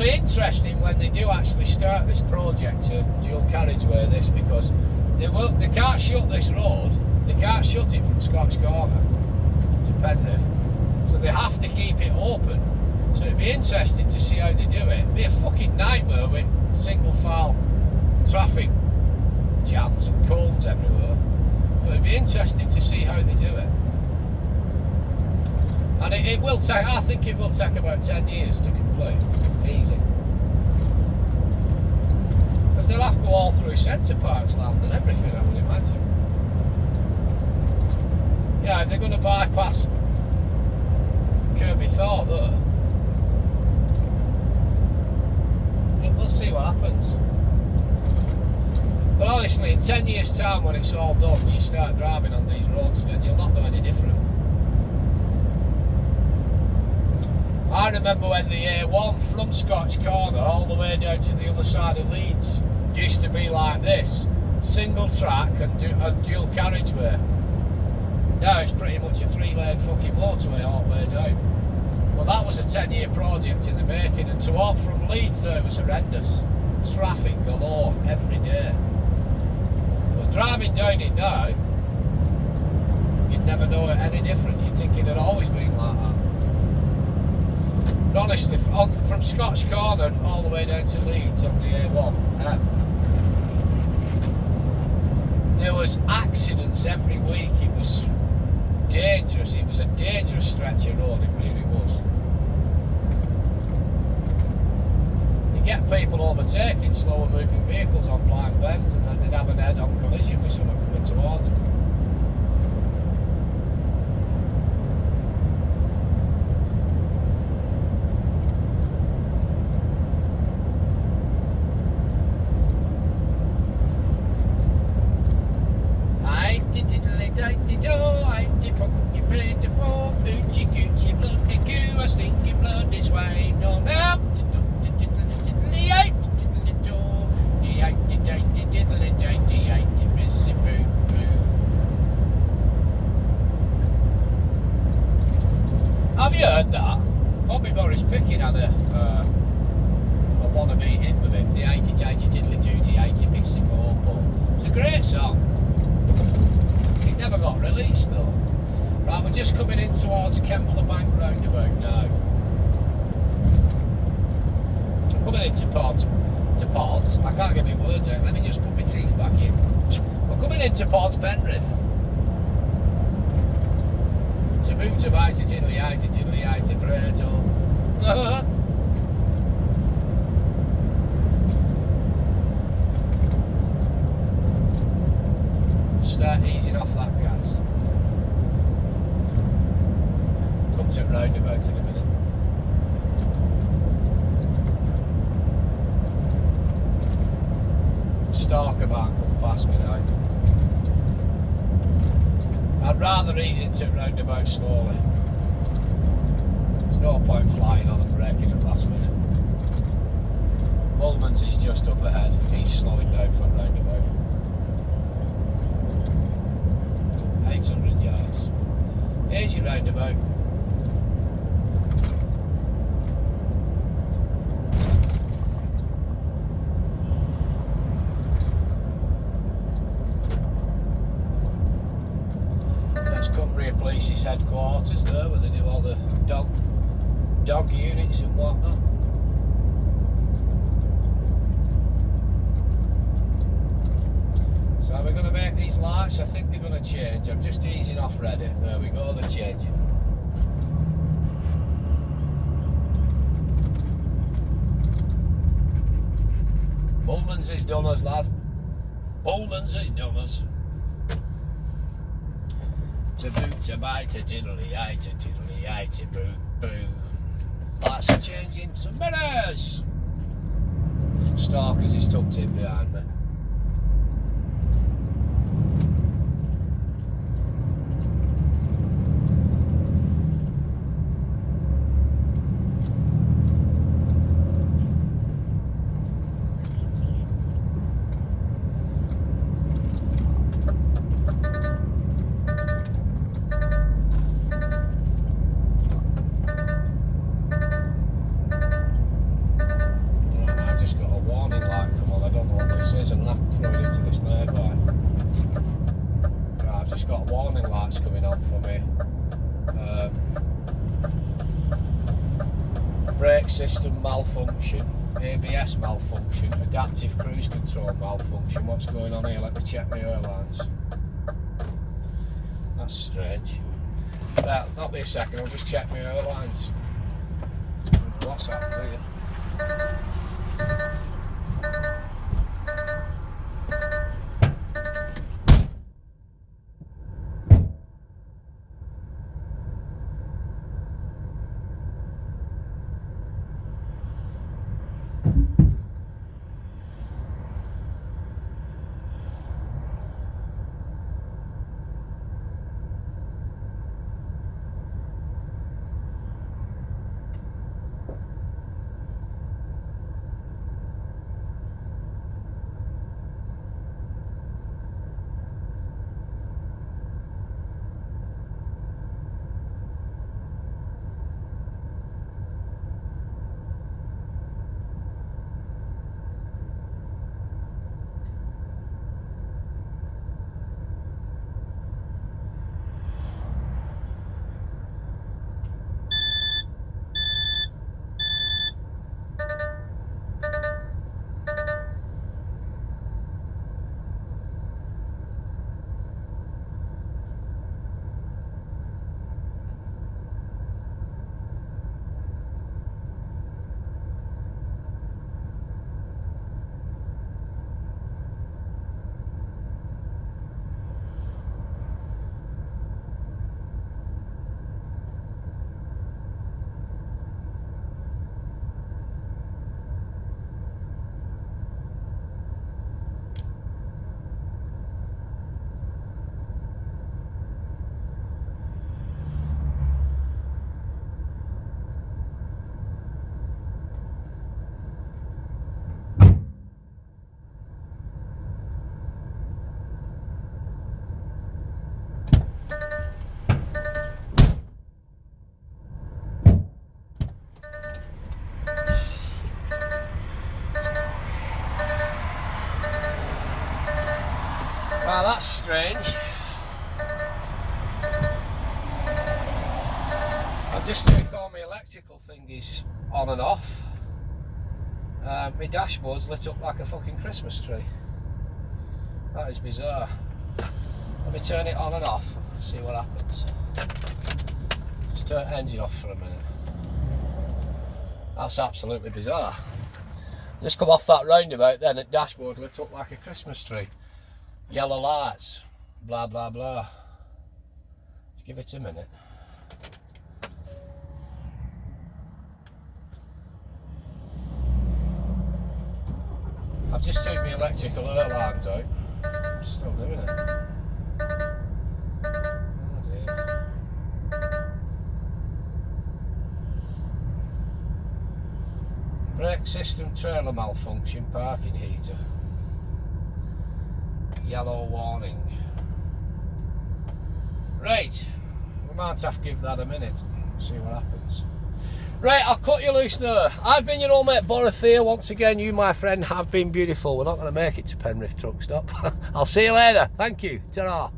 be interesting when they do actually start this project to dual carriageway this, because they can't shut this road, they can't shut it from Scotch Corner to Penrith, so they have to keep it open. So it'd be interesting to see how they do it. It'd be a fucking nightmare with single file traffic jams and cones everywhere, but it'd be interesting to see how they do it. And it will take, I think it will take about 10 years to complete, easy. Because they'll have to go all through Centre Parks land and everything, I would imagine. Yeah, if they're going to bypass Kirby Thorpe there, we'll see what happens. But honestly, in 10 years' time, when it's all done, you start driving on these roads again, you'll not know any different. I remember when the A1 from Scotch Corner all the way down to the other side of Leeds used to be like this, single track and dual carriageway. Now it's pretty much a 3-lane fucking motorway all the way down. Well, that was a 10-year project in the making, and to walk from Leeds there was horrendous. Traffic galore every day. But driving down it now, you'd never know it any different. You'd think it had always been like that. But honestly, from Scotch Corner all the way down to Leeds on the A1, there was accidents every week. It was dangerous. It was a dangerous stretch of road, it really was. You get people overtaking slower moving vehicles on blind bends, and then they'd have an head-on collision with someone coming towards them. Have you heard that? Bobby Boris Pickett had a wannabe hit with it, the 80 tighty tiddly duty 80 pixie purple. It's a great song. It never got released though. Right, we're just coming in towards Kempler Bank roundabout now. I'm coming into Ports. I can't get my words out. Let me just put my teeth back in. We're coming into Ports Penrith. To boot to bite it tiddly Preto. Start easing off that gas. Come to a roundabout in a minute. Stalker back come past me now. I'd rather ease into roundabout slowly. There's no point flying on and braking at last minute. Ullman's is just up ahead. He's slowing down for roundabout. 800 yards. Here's your roundabout. Cumbria Police's headquarters there, where they do all the dog units and whatnot. So we're going to make these lights. I think they're going to change. I'm just easing off ready. There we go, they're changing. Bullman's is done us, lad. Bullman's is done us. To boot, to bite, to tiddly-eye, to boot, boo. Lights are changing. Some mirrors! Stalkers is tucked in behind me. warning lights coming on for me. Brake system malfunction, ABS malfunction, adaptive cruise control malfunction. What's going on here? Let me check my airlines. That's strange. Right, not be a second, I'll just check my airlines. What's happening here? Well, that's strange. I'll just check all my electrical thingies on and off. My dashboard's lit up like a fucking Christmas tree. That is bizarre. Let me turn it on and off, see what happens. Just turn the engine off for a minute. That's absolutely bizarre. Just come off that roundabout then, the dashboard lit up like a Christmas tree. Yellow lights, blah blah blah. Just give it a minute. I've just took my electrical airlines out. I'm still doing it. Oh dear. Brake system trailer malfunction, parking heater. Yellow warning. Right, we might have to give that a minute, see what happens. Right, I'll cut you loose there. I've been your old mate Boris here. Once again, you, my friend, have been beautiful. We're not going to make it to Penrith truck stop. I'll see you later. Thank you. Ta-ra.